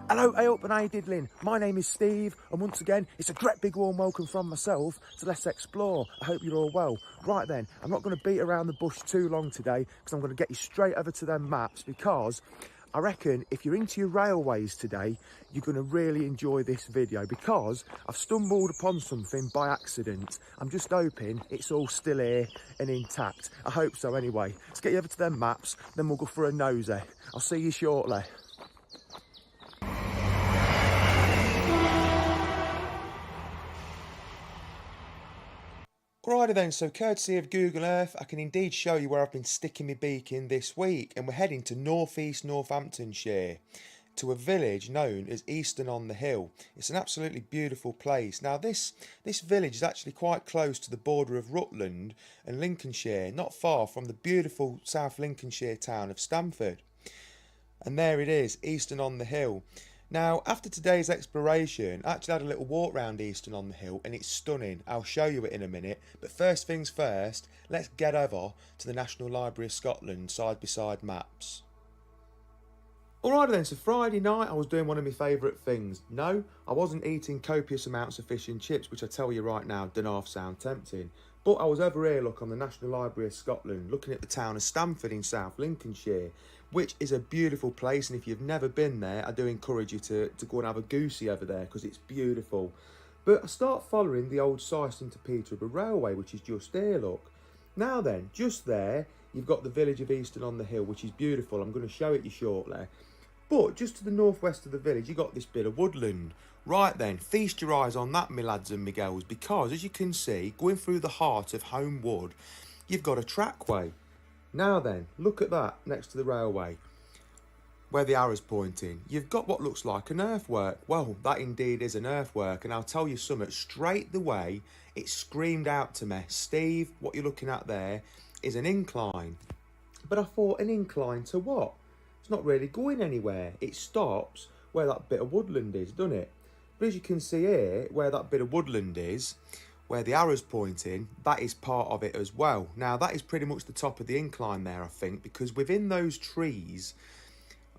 [SPEAKER 8] Hello, hey up and how you diddling? My name is Steve, and once again, it's a great big warm welcome from myself to Let's Explore. I hope you're all well. Right then, I'm not going to beat around the bush too long today, because I'm going to get you straight over to them maps, because I reckon if you're into your railways today, you're going to really enjoy this video, because I've stumbled upon something by accident. I'm just hoping it's all still here and intact. I hope so anyway. Let's get you over to them maps, then we'll go for a nosy. I'll see you shortly. Alrighty then, so courtesy of Google Earth, I can indeed show you where I've been sticking my beak in this week, and we're heading to northeast Northamptonshire, to a village known as Easton on the Hill. It's an absolutely beautiful place. Now this village is actually quite close to the border of Rutland and Lincolnshire, not far from the beautiful South Lincolnshire town of Stamford. And there it is, Easton on the Hill. Now, after today's exploration, I actually had a little walk round Easton on the Hill, and it's stunning. I'll show you it in a minute. But first things first, let's get over to the National Library of Scotland side-by-side maps. Alright then, so Friday night I was doing one of my favourite things. No, I wasn't eating copious amounts of fish and chips, which I tell you right now, don't half sound tempting. But I was over here, look, on the National Library of Scotland, looking at the town of Stamford in South Lincolnshire, which is a beautiful place, and if you've never been there, I do encourage you to go and have a goosey over there, because it's beautiful. But I start following the old Syston to Peterborough Railway, which is just here, look. Now then, just there, you've got the village of Easton on the Hill, which is beautiful. I'm going to show it you shortly. But just to the northwest of the village, you've got this bit of woodland. Right then, feast your eyes on that, my lads and my girls, because as you can see, going through the heart of Home Wood, you've got a trackway. Now then, look at that next to the railway, where the arrow's pointing. You've got what looks like an earthwork. Well, that indeed is an earthwork, and I'll tell you something, straight the way, it screamed out to me, Steve, what you're looking at there is an incline. But I thought, an incline to what? It's not really going anywhere. It stops where that bit of woodland is, doesn't it? But as you can see here, where that bit of woodland is, where the arrow's pointing, that is part of it as well. Now, that is pretty much the top of the incline there, I think, because within those trees,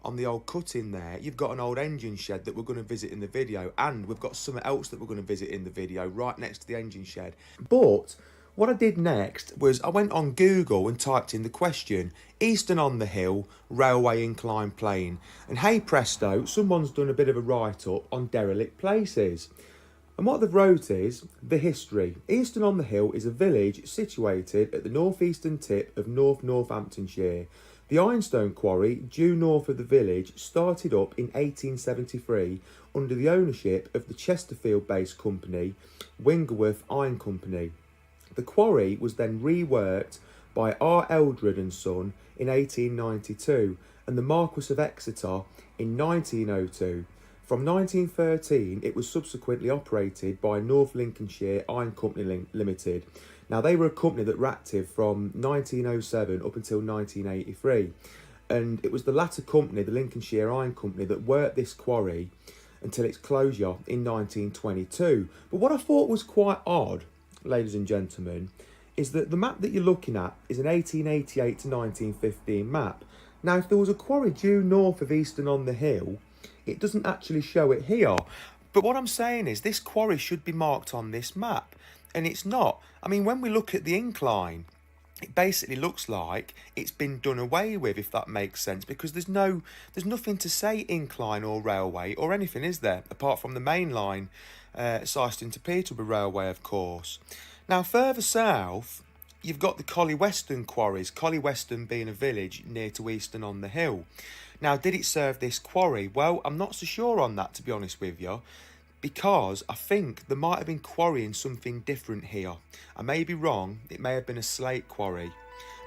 [SPEAKER 8] on the old cutting there, you've got an old engine shed that we're going to visit in the video, and we've got something else that we're going to visit in the video right next to the engine shed. But what I did next was I went on Google and typed in the question, Easton on the Hill, railway incline plane. And hey presto, someone's done a bit of a write-up on derelict places. And what they've wrote is, the history. Easton on the Hill is a village situated at the northeastern tip of North Northamptonshire. The ironstone quarry, due north of the village, started up in 1873 under the ownership of the Chesterfield-based company, Wingerworth Iron Company. The quarry was then reworked by R. Eldred and Son in 1892 and the Marquess of Exeter in 1902. From 1913, it was subsequently operated by North Lincolnshire Iron Company Limited. Now, they were a company that were active from 1907 up until 1983. And it was the latter company, the Lincolnshire Iron Company, that worked this quarry until its closure in 1922. But what I thought was quite odd, ladies and gentlemen, is that the map that you're looking at is an 1888 to 1915 map. Now, if there was a quarry due north of Easton-on-the-Hill, it doesn't actually show it here. But what I'm saying is this quarry should be marked on this map, and it's not. I mean, when we look at the incline, it basically looks like it's been done away with, if that makes sense, because there's nothing to say incline or railway or anything, is there, apart from the main line, Syston to Peterborough Railway, of course. Now, further south, you've got the Collie Weston quarries, Collie Weston being a village near to Easton-on-the-Hill. Now, did it serve this quarry? Well, I'm not so sure on that, to be honest with you, because I think there might have been quarrying something different here. I may be wrong, it may have been a slate quarry,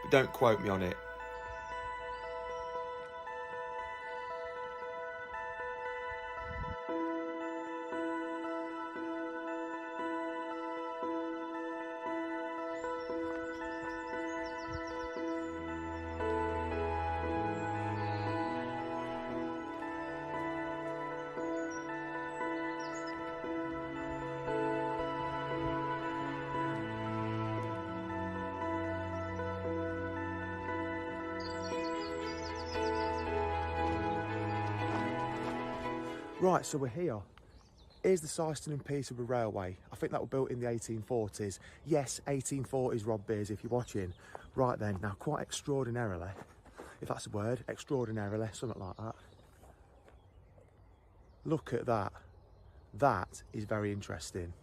[SPEAKER 8] but don't quote me on it. Right, so we're here. Here's the Syston and Peterborough Railway. I think that was built in the 1840s. Yes, 1840s, Rob Beers, if you're watching. Right then, now quite extraordinarily, if that's a word, extraordinarily, something like that. Look at that. That is very interesting.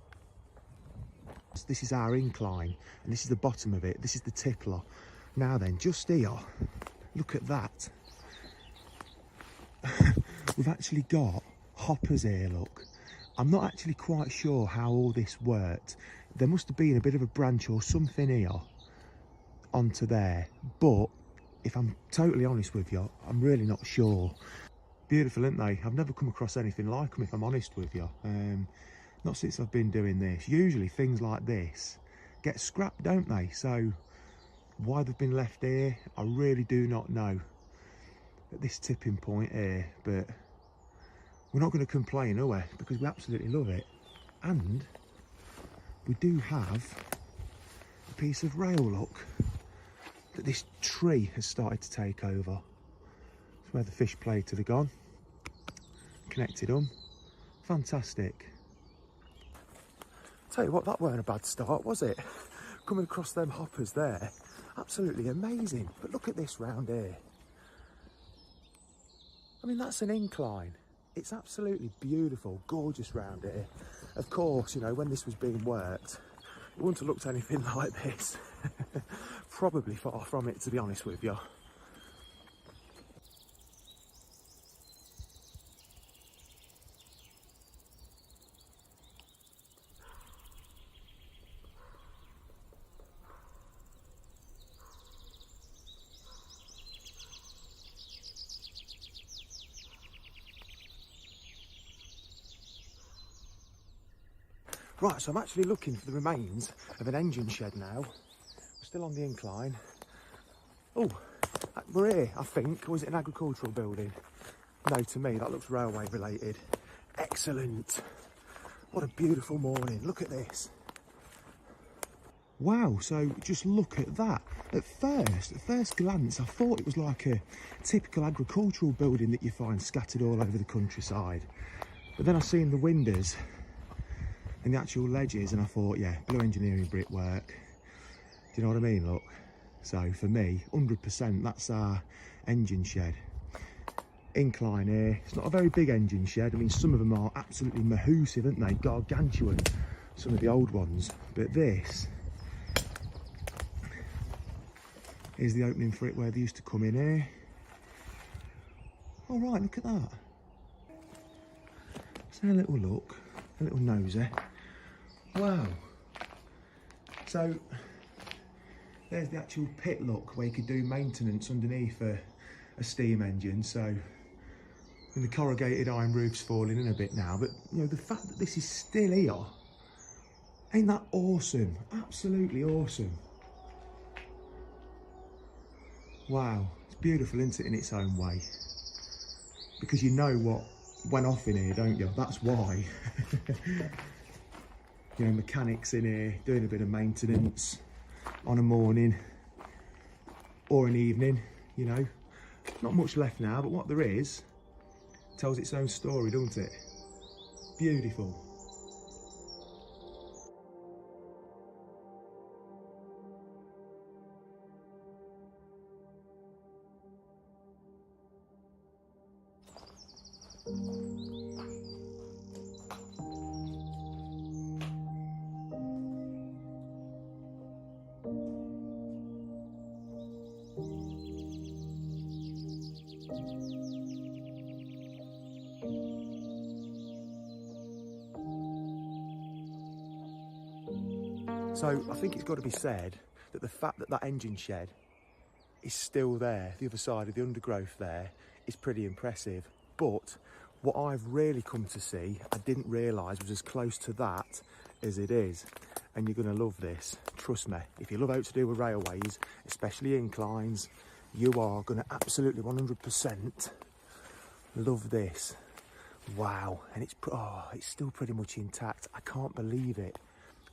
[SPEAKER 8] This is our incline, and this is the bottom of it. This is the tippler. Now then, just here, look at that. We've actually got hoppers here, look. I'm not actually quite sure how all this worked. There must have been a bit of a branch or something here onto there, but if I'm totally honest with you, I'm really not sure. Beautiful, aren't they? I've never come across anything like them, if I'm honest with you. Not since I've been doing this. Usually things like this get scrapped, don't they? So why they've been left here, I really do not know at this tipping point here, but we're not going to complain, are we? Because we absolutely love it. And we do have a piece of rail, look, that this tree has started to take over. It's where the fish plates have gone. Connected them. Fantastic. Tell you what, that weren't a bad start, was it? Coming across them hoppers there. Absolutely amazing. But look at this round here. I mean, that's an incline. It's absolutely beautiful, gorgeous round here. Of course, you know, when this was being worked, it wouldn't have looked anything like this. Probably far from it, to be honest with you. Right, so I'm actually looking for the remains of an engine shed now. We're still on the incline. Oh, we're here, I think. Or is it an agricultural building? No, to me, that looks railway related. Excellent. What a beautiful morning. Look at this. Wow, so just look at that. At first glance, I thought it was like a typical agricultural building that you find scattered all over the countryside. But then I seen the windows and the actual ledges, and I thought, yeah, Blue Engineering brickwork. Do you know what I mean? Look. So for me, 100%, that's our engine shed. Incline here. It's not a very big engine shed. I mean, some of them are absolutely mahoosive, aren't they? Gargantuan, some of the old ones. But this is the opening for it where they used to come in here. All right, look at that. Let's have a little look, a little nosy. Wow. So there's the actual pit look where you could do maintenance underneath a steam engine. So, and the corrugated iron roof's falling in a bit now, but you know, the fact that this is still here, ain't that awesome? Absolutely awesome. Wow, it's beautiful, isn't it, in its own way? Because you know what went off in here, don't you? That's why. You know, mechanics in here doing a bit of maintenance on a morning or an evening, you know. Not much left now, but what there is tells its own story, doesn't it? Beautiful. So I think it's got to be said that the fact that that engine shed is still there, the other side of the undergrowth there, is pretty impressive. But what I've really come to see, I didn't realise was as close to that as it is. And you're going to love this, trust me. If you love how to do with railways, especially inclines, you are going to absolutely 100% love this. Wow, and it's still pretty much intact. I can't believe it.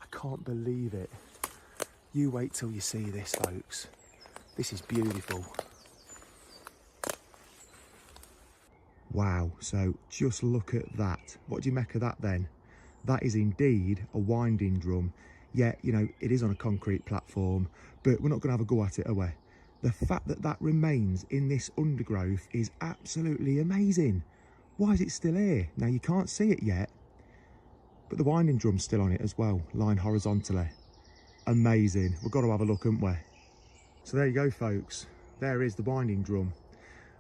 [SPEAKER 8] I can't believe it. You wait till you see this, folks. This is beautiful. Wow, so just look at that. What do you make of that then? That is indeed a winding drum. Yeah, you know, it is on a concrete platform, but we're not going to have a go at it, are we? The fact that that remains in this undergrowth is absolutely amazing. Why is it still here? Now, you can't see it yet, but the winding drum's still on it as well, lying horizontally. Amazing. We've got to have a look, haven't we? So there you go, folks. There is the winding drum.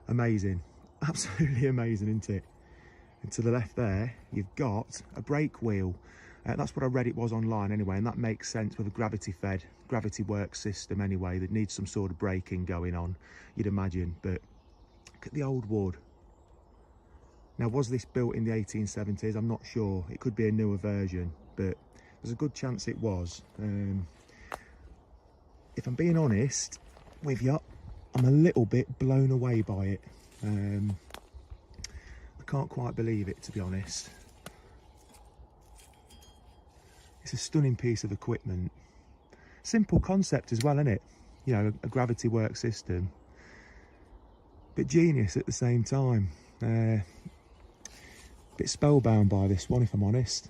[SPEAKER 8] Amazing. Absolutely amazing, isn't it? And to the left there, you've got a brake wheel. That's what I read it was online anyway, and that makes sense with a gravity-fed, gravity work system anyway, that needs some sort of braking going on, you'd imagine. But look at the old wood. Now, was this built in the 1870s? I'm not sure. It could be a newer version, but there's a good chance it was. If I'm being honest with you, I'm a little bit blown away by it. I can't quite believe it, to be honest. It's a stunning piece of equipment. Simple concept as well, isn't it? You know, a gravity work system, but genius at the same time. Bit spellbound by this one, if I'm honest.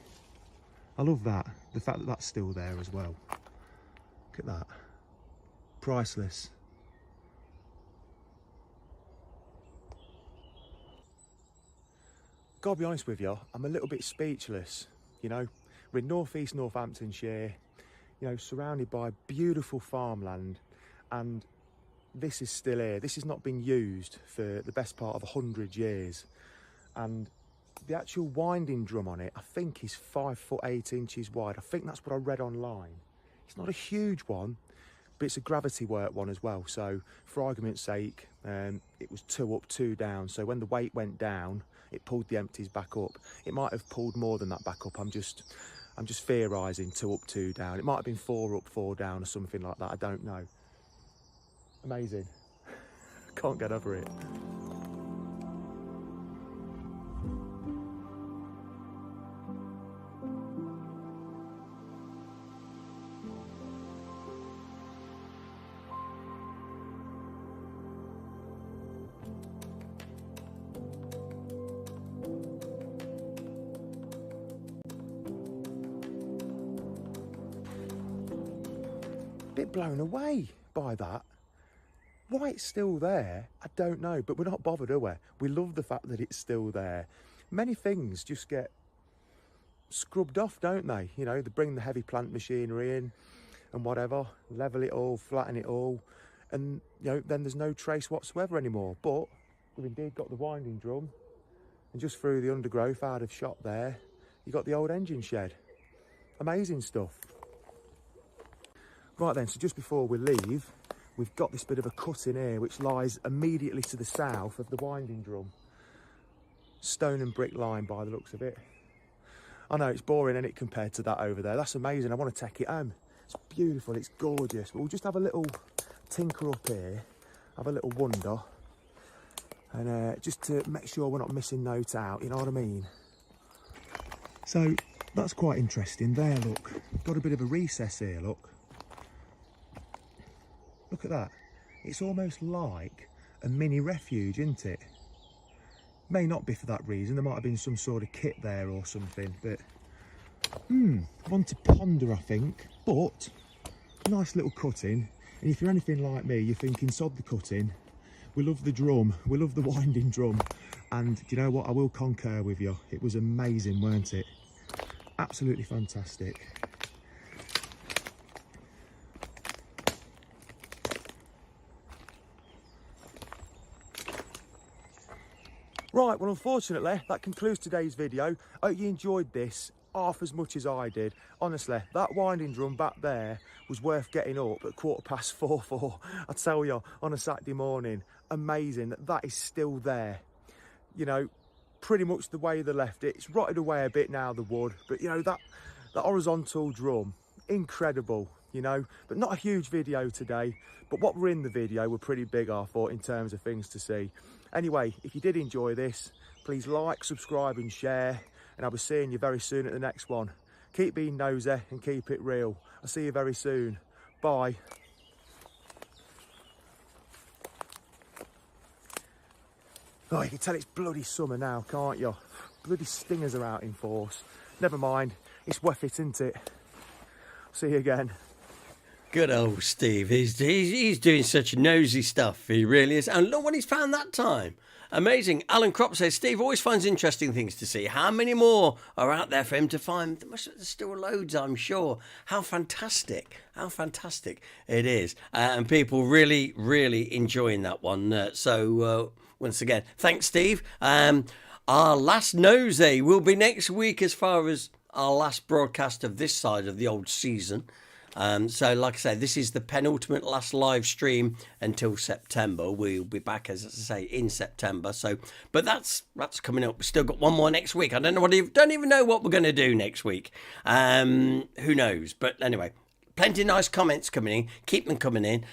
[SPEAKER 8] I love that, the fact that that's still there as well. Look at that. Priceless. Gotta be honest with you, I'm a little bit speechless. You know, we're in northeast Northamptonshire, you know, surrounded by beautiful farmland, and this is still here. This has not been used for the best part of 100 years. And the actual winding drum on it, I think, is 5 foot 8 inches wide. I think that's what I read online. It's not a huge one, but it's a gravity work one as well. So for argument's sake, it was 2 up, 2 down. So when the weight went down, it pulled the empties back up. It might have pulled more than that back up. I'm just theorising 2 up, 2 down. It might have been 4 up, 4 down or something like that. I don't know. Amazing. Can't get over it. Bit blown away by that. Why it's still there, I don't know, but we're not bothered, are we? We love the fact that it's still there. Many things just get scrubbed off, don't they? You know, they bring the heavy plant machinery in and whatever, level it all, flatten it all, and you know, then there's no trace whatsoever anymore. But we've indeed got the winding drum, and just through the undergrowth out of shot there, you got the old engine shed. Amazing stuff. Right then, so just before we leave, we've got this bit of a cut in here which lies immediately to the south of the winding drum. Stone and brick line by the looks of it. I know it's boring, isn't it, compared to that over there? That's amazing. I want to take it home. It's beautiful, it's gorgeous. But we'll just have a little tinker up here, have a little wander, and just to make sure we're not missing notes out, you know what I mean? So that's quite interesting there, look. Got a bit of a recess here, look. Look at that. It's almost like a mini refuge, isn't it? May not be for that reason. There might have been some sort of kit there or something, but one to ponder, I think. But nice little cutting. And if you're anything like me, you're thinking, sod the cutting. We love the drum. We love the winding drum. And do you know what? I will concur with you. It was amazing, weren't it? Absolutely fantastic. Right, well, unfortunately, that concludes today's video. I hope you enjoyed this half as much as I did. Honestly, that winding drum back there was worth getting up at 4:15. I tell you, on a Saturday morning, amazing that that is still there. You know, pretty much the way they left it. It's rotted away a bit now, the wood, but you know, that horizontal drum, incredible, you know. But not a huge video today, but what were in the video were pretty big, I thought, in terms of things to see. Anyway, if you did enjoy this, please like, subscribe and share, and I'll be seeing you very soon at the next one. Keep being nosy and keep it real. I'll see you very soon. Bye. Oh, you can tell it's bloody summer now, can't you? Bloody stingers are out in force. Never mind, it's worth it, isn't it? See you again.
[SPEAKER 1] Good old Steve. He's doing such nosy stuff. He really is. And look what he's found that time. Amazing. Alan Crop says, Steve always finds interesting things to see. How many more are out there for him to find? There's still loads, I'm sure. How fantastic. How fantastic it is. And people really, really enjoying that one. So once again, thanks, Steve. Our last nosy will be next week as far as our last broadcast of this side of the old season. So like I say, this is the penultimate last live stream until September. We'll be back, as I say, in September. So, but that's coming up. We've still got one more next week. I don't even know what we're going to do next week. Who knows? But anyway, plenty of nice comments coming in. Keep them coming in.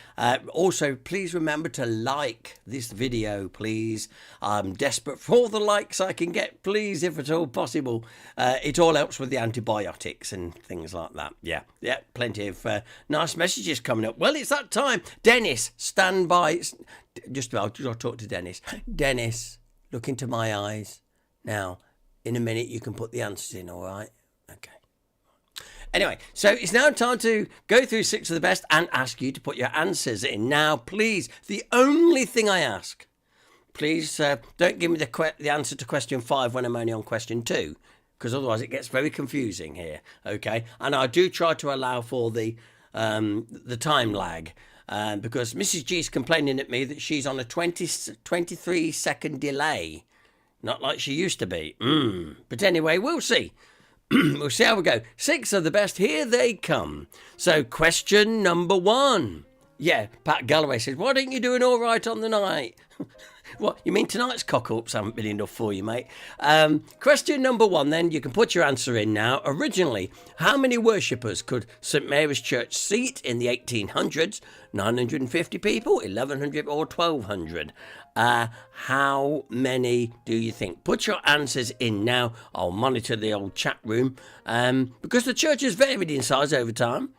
[SPEAKER 1] Also, please remember to like this video, please. I'm desperate for all the likes I can get, please, if at all possible. It all helps with the antibiotics and things like that. Yeah, plenty of nice messages coming up. Well, it's that time. Dennis, stand by. I'll talk to Dennis. Dennis, look into my eyes. Now, in a minute, you can put the answers in, all right? Okay. Anyway, so it's now time to go through 6 of the best and ask you to put your answers in. Now, please, the only thing I ask, please don't give me the answer to question 5 when I'm only on question 2, because otherwise it gets very confusing here, okay? And I do try to allow for the time lag, because Mrs. G's complaining at me that she's on a 23-second delay, not like she used to be. But anyway, we'll see. We'll see how we go. 6 of the best, here they come. So, question number 1. Yeah, Pat Galloway says, why don't you do an all right on the night? What, you mean tonight's cock-ups haven't been enough for you, mate? Question number 1, then, you can put your answer in now. Originally, how many worshippers could St Mary's Church seat in the 1800s? 950 people, 1100 or 1200? How many do you think? Put your answers in now. I'll monitor the old chat room, because the church has varied in size over time.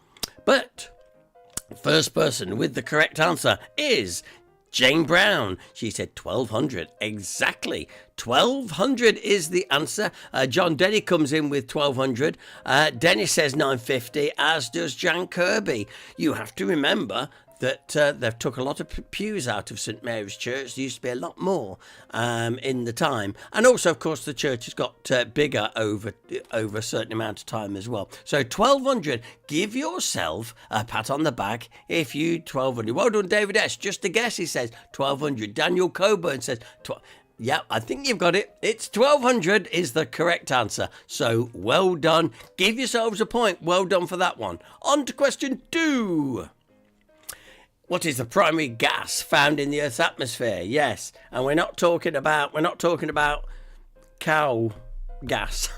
[SPEAKER 1] But first person with the correct answer is Jane Brown. She said 1200. Exactly. 1200 is the answer. John Denny comes in with 1200. Dennis says 950, as does Jan Kirby. You have to remember that they've took a lot of pews out of St Mary's Church. There used to be a lot more in the time. And also, of course, the church has got bigger over a certain amount of time as well. So 1200, give yourself a pat on the back if you 1200. Well done, David S. Just a guess, he says 1200. Daniel Coburn says Yep, I think you've got it. It's 1200 is the correct answer. So well done. Give yourselves a point. Well done for that one. On to question 2. What is the primary gas found in the Earth's atmosphere? Yes, and we're not talking about cow gas.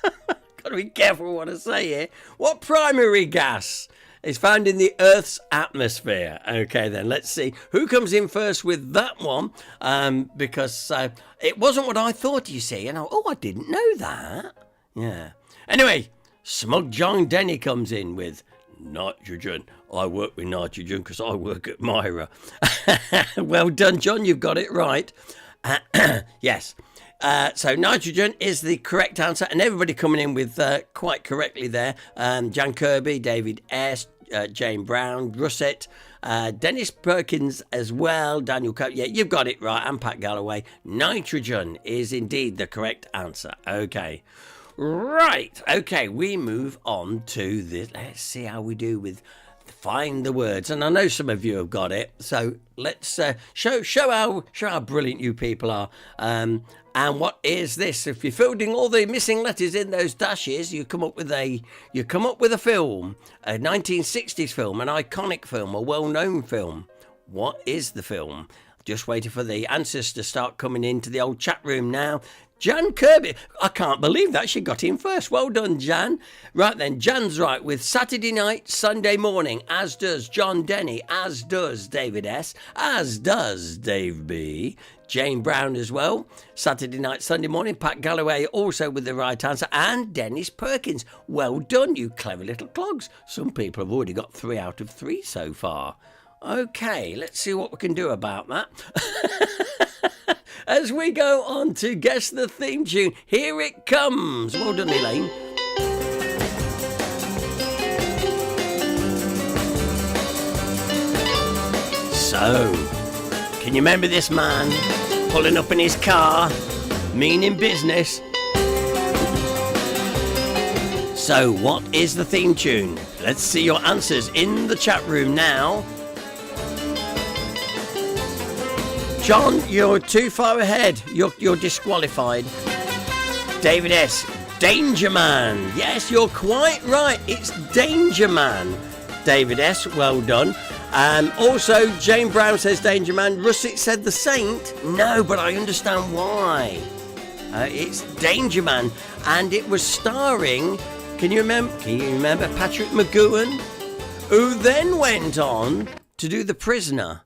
[SPEAKER 1] Got to be careful what I say here. What primary gas is found in the Earth's atmosphere? Okay, then let's see who comes in first with that one. Because it wasn't what I thought. You see, and I didn't know that. Yeah. Anyway, Smug John Denny comes in with nitrogen. I work with nitrogen because I work at Myra. Well done, John. You've got it right. Yes. So nitrogen is the correct answer, and everybody coming in with quite correctly there. Jan Kirby, David S., Jane Brown, Russet, Dennis Perkins as well, Daniel Cope. Yeah, you've got it right, and Pat Galloway. Nitrogen is indeed the correct answer. Okay. Right. Okay, we move on to this. Let's see how we do with find the words, and I know some of you have got it, so let's show how brilliant you people are. And what is this? If you're fielding all the missing letters in those dashes, you come up with a film, a 1960s film, an iconic film, a well-known film. What is the film? Just waiting for the answers to start coming into the old chat room now. Jan Kirby, I can't believe that she got in first. Well done, Jan. Right then, Jan's right with Saturday night, Sunday morning, as does John Denny, as does David S., as does Dave B., Jane Brown as well. Saturday night, Sunday morning, Pat Galloway also with the right answer, and Dennis Perkins. Well done, you clever little clogs. Some people have already got 3 out of 3 so far. Okay, let's see what we can do about that. As we go on to guess the theme tune, here it comes. Well done, Elaine. So, can you remember this man pulling up in his car, meaning business? So, what is the theme tune? Let's see your answers in the chat room now. John, you're too far ahead. You're disqualified. David S., Danger Man. Yes, you're quite right. It's Danger Man. David S., well done. Also, Jane Brown says Danger Man. Russet said The Saint. No, but I understand why. It's Danger Man, and it was starring. Can you remember Patrick McGowan, who then went on to do The Prisoner?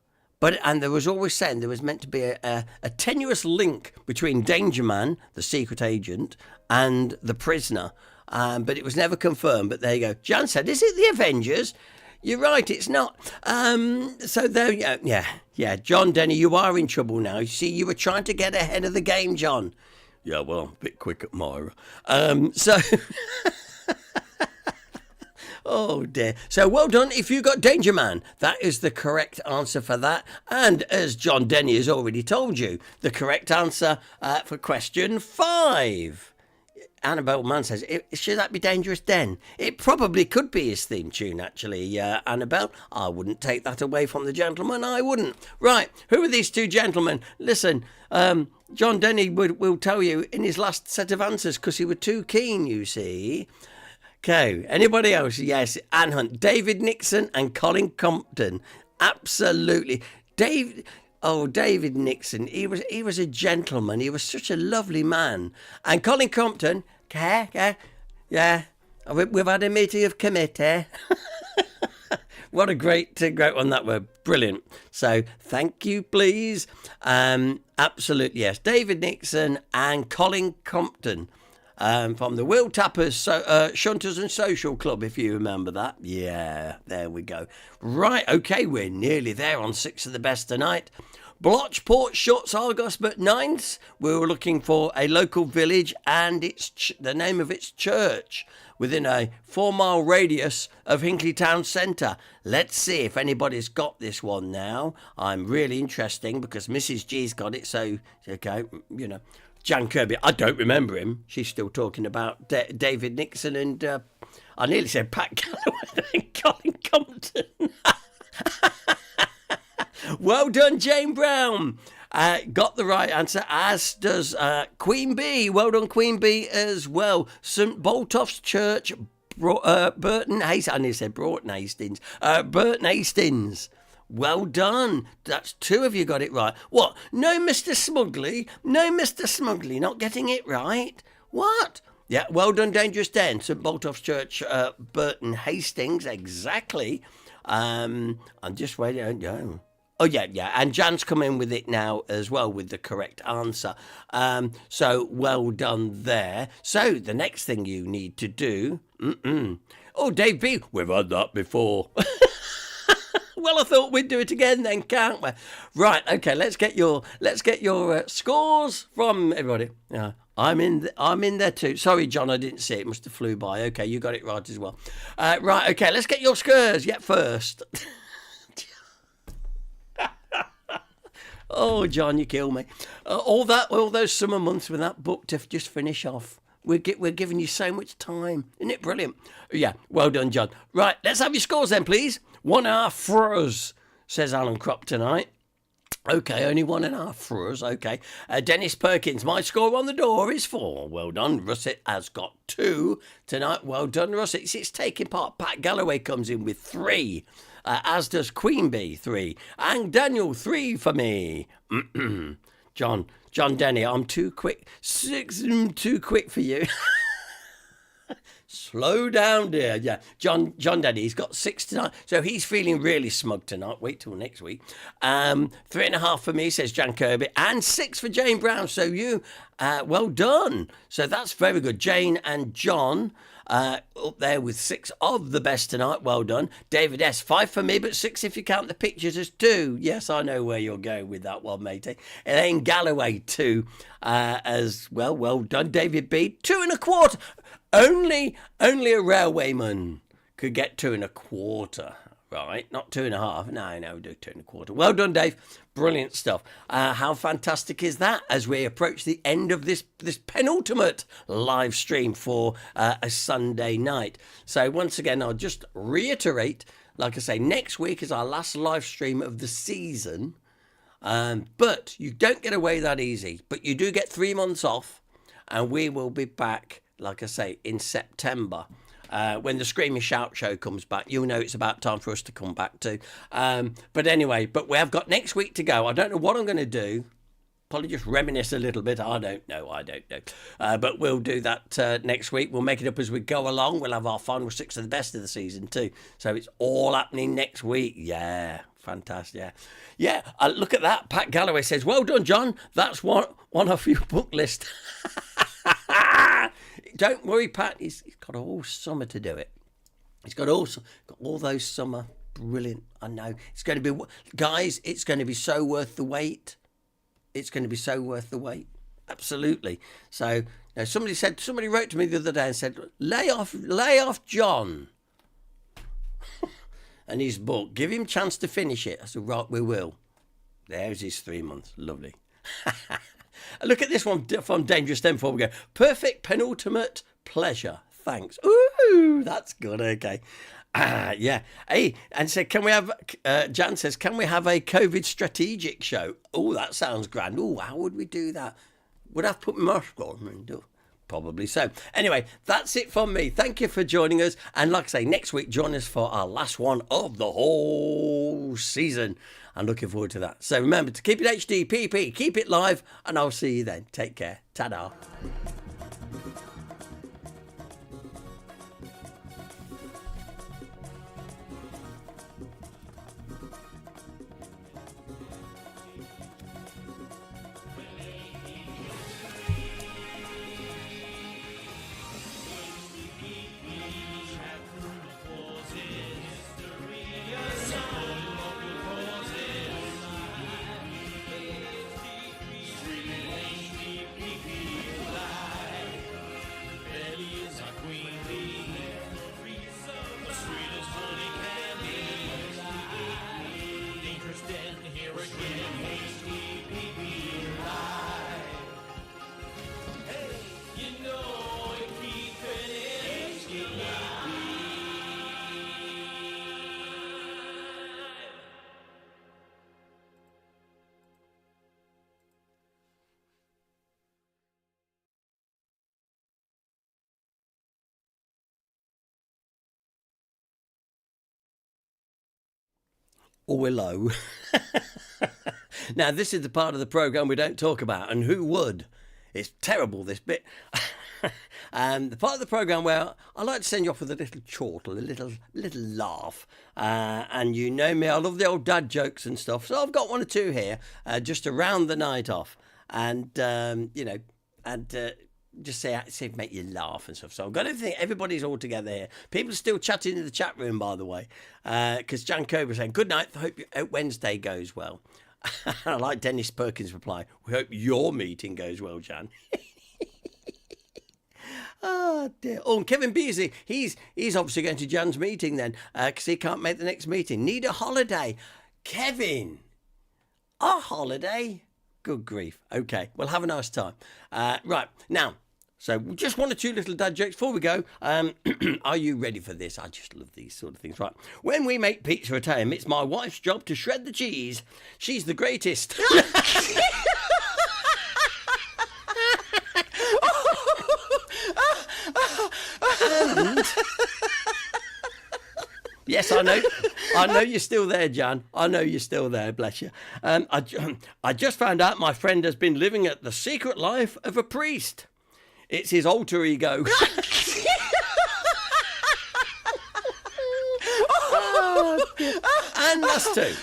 [SPEAKER 1] And there was always said there was meant to be a tenuous link between Danger Man, the secret agent, and the prisoner. But it was never confirmed. But there you go. Jan said, is it the Avengers? You're right, it's not. So there, yeah. John Denny, you are in trouble now. You see, you were trying to get ahead of the game, John. Yeah, well, I'm a bit quick at Myra. So... Oh dear. So well done if you got Danger Man. That is the correct answer for that. And as John Denny has already told you, the correct answer for question 5. Annabelle Mann says, should that be Dangerous Den? It probably could be his theme tune, actually, Annabelle. I wouldn't take that away from the gentleman. I wouldn't. Right, who are these two gentlemen? Listen, John Denny will tell you in his last set of answers because he was too keen, you see. Okay, anybody else? Yes, Anne Hunt, David Nixon and Colin Compton. Absolutely. David Nixon, he was a gentleman. He was such a lovely man. And Colin Compton, yeah, we've had a meeting of committee. What a great one that were. Brilliant. So thank you, please. Absolutely, yes. David Nixon and Colin Compton. From the Will Tappers Shunters and Social Club, if you remember that. Yeah, there we go. Right, okay, we're nearly there on 6 of the best tonight. Blotchport Shorts Argos but 9th. We were looking for a local village and the name of its church within a 4-mile radius of Hinckley Town Centre. Let's see if anybody's got this one now. I'm really interesting because Mrs. G's got it, so, okay, you know. Jan Kirby, I don't remember him. She's still talking about David Nixon and I nearly said Pat Galloway and Colin Compton. Well done, Jane Brown. Got the right answer, as does Queen Bee. Well done, Queen Bee, as well. St Boltoff's Church, Burton Hastings. I nearly said Broughton Hastings. Burton Hastings. Well done. That's 2 of you got it right. What? No, Mr. Smugly? No, Mr. Smugly, not getting it right? What? Yeah, well done, Dangerous Den. St Boltoff's Church, Burton Hastings, exactly. I'm just waiting. Oh, yeah. And Jan's come in with it now as well with the correct answer. So well done there. So the next thing you need to do... Oh, Dave B, we've had that before. Well, I thought we'd do it again then, can't we? Right, okay, let's get your scores from everybody. Yeah, I'm in there too. Sorry, John, I didn't see it. It must have flew by. Okay, you got it right as well. Right, okay, let's get your scores yet first. Oh, John, you kill me. All those summer months with that book to just finish off. We're giving you so much time. Isn't it brilliant? Yeah, well done, John. Right, let's have your scores then, please. 1.5 for us, says Alan Crop tonight. Okay, only 1.5 for us. Okay. Dennis Perkins, my score on the door is 4. Well done. Russet has got 2 tonight. Well done, Russet. It's taking part. Pat Galloway comes in with 3. As does Queen Bee, 3. And Daniel, 3 for me. John Denny, I'm too quick. 6 too quick for you. Slow down, dear. Yeah, John Denny, he's got 6 tonight. So he's feeling really smug tonight. Wait till next week. 3.5 for me, says Jan Kirby. And 6 for Jane Brown. So you, well done. So that's very good. Jane and John... up there with 6 of the best tonight. Well done. David S, 5 for me, but 6 if you count the pictures as 2. Yes, I know where you're going with that one, matey. Elaine Galloway, 2 as well. Well done. David B, 2.25. Only a railwayman could get 2.25. Right, not 2.5. No, do 2.25. Well done, Dave. Brilliant stuff. How fantastic is that as we approach the end of this penultimate live stream for a Sunday night? So once again, I'll just reiterate, like I say, next week is our last live stream of the season. But you don't get away that easy. But you do get 3 months off, and we will be back, like I say, in September. When the Screaming Shout show comes back, you'll know it's about time for us to come back to. But anyway, we have got next week to go. I don't know what I'm going to do. Probably just reminisce a little bit. I don't know. But we'll do that next week. We'll make it up as we go along. We'll have our final 6 of the best of the season too. So it's all happening next week. Yeah, fantastic. Yeah. Look at that. Pat Galloway says, well done, John. That's one off your book list. Don't worry, Pat. He's got all summer to do it. He's got all those summer. Brilliant. I know. It's going to be, guys, it's going to be so worth the wait. It's going to be so worth the wait. Absolutely. So, now somebody wrote to me the other day and said, lay off John and his book. Give him a chance to finish it. I said, right, we will. There's his 3 months. Lovely. Look at this one from Dangerous Den before we go. Perfect penultimate pleasure. Thanks. Ooh, that's good. Okay. Yeah. Hey, and said, can we have, Jan says, can we have a COVID strategic show? Oh, that sounds grand. Oh, how would we do that? Would I have to put my mask on? Probably so. Anyway, that's it from me. Thank you for joining us. And like I say, next week, join us for our last one of the whole season. I'm looking forward to that. So remember to keep it HDPP, keep it live, and I'll see you then. Take care. Ta-da. or we're low. Now, this is the part of the programme we don't talk about, and who would? It's terrible, this bit. And the part of the programme where I like to send you off with a little chortle, a little laugh. And you know me, I love the old dad jokes and stuff. So I've got one or two here just to round the night off. And, just say make you laugh and stuff. So I've got everything. Everybody's all together here. People are still chatting in the chat room, by the way. Because Jan Cobra saying, good night, hope Wednesday goes well. I like Dennis Perkins' reply. We hope your meeting goes well, Jan. Oh, dear. Oh, and Kevin Beasley, he's obviously going to Jan's meeting then, because he can't make the next meeting. Need a holiday. Kevin, a holiday? Good grief. Okay, well, have a nice time. Right, now, so just one or two little dad jokes before we go. Are you ready for this? I just love these sort of things. Right, when we make pizza at home, it's my wife's job to shred the cheese. She's the greatest. And, yes, I know you're still there, Jan. I know you're still there, bless you. I just found out my friend has been living at the secret life of a priest. It's his alter ego. And last two.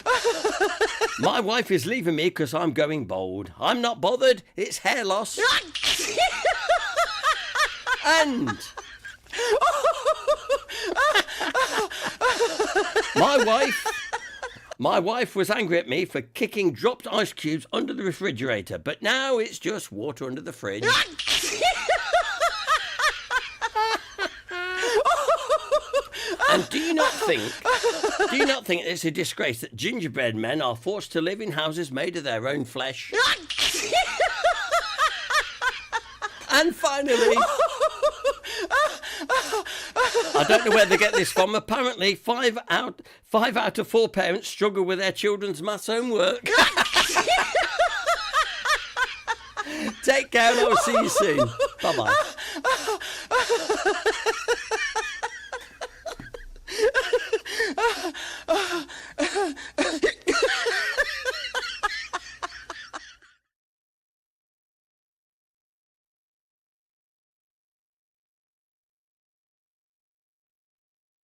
[SPEAKER 1] My wife is leaving me because I'm going bald. I'm not bothered. It's hair loss. And my wife was angry at me for kicking dropped ice cubes under the refrigerator, but now it's just water under the fridge. And do you not think it's a disgrace that gingerbread men are forced to live in houses made of their own flesh? And finally, I don't know where they get this from. Apparently, five out of 4 parents struggle with their children's maths homework. Take care and I'll see you soon. Bye-bye.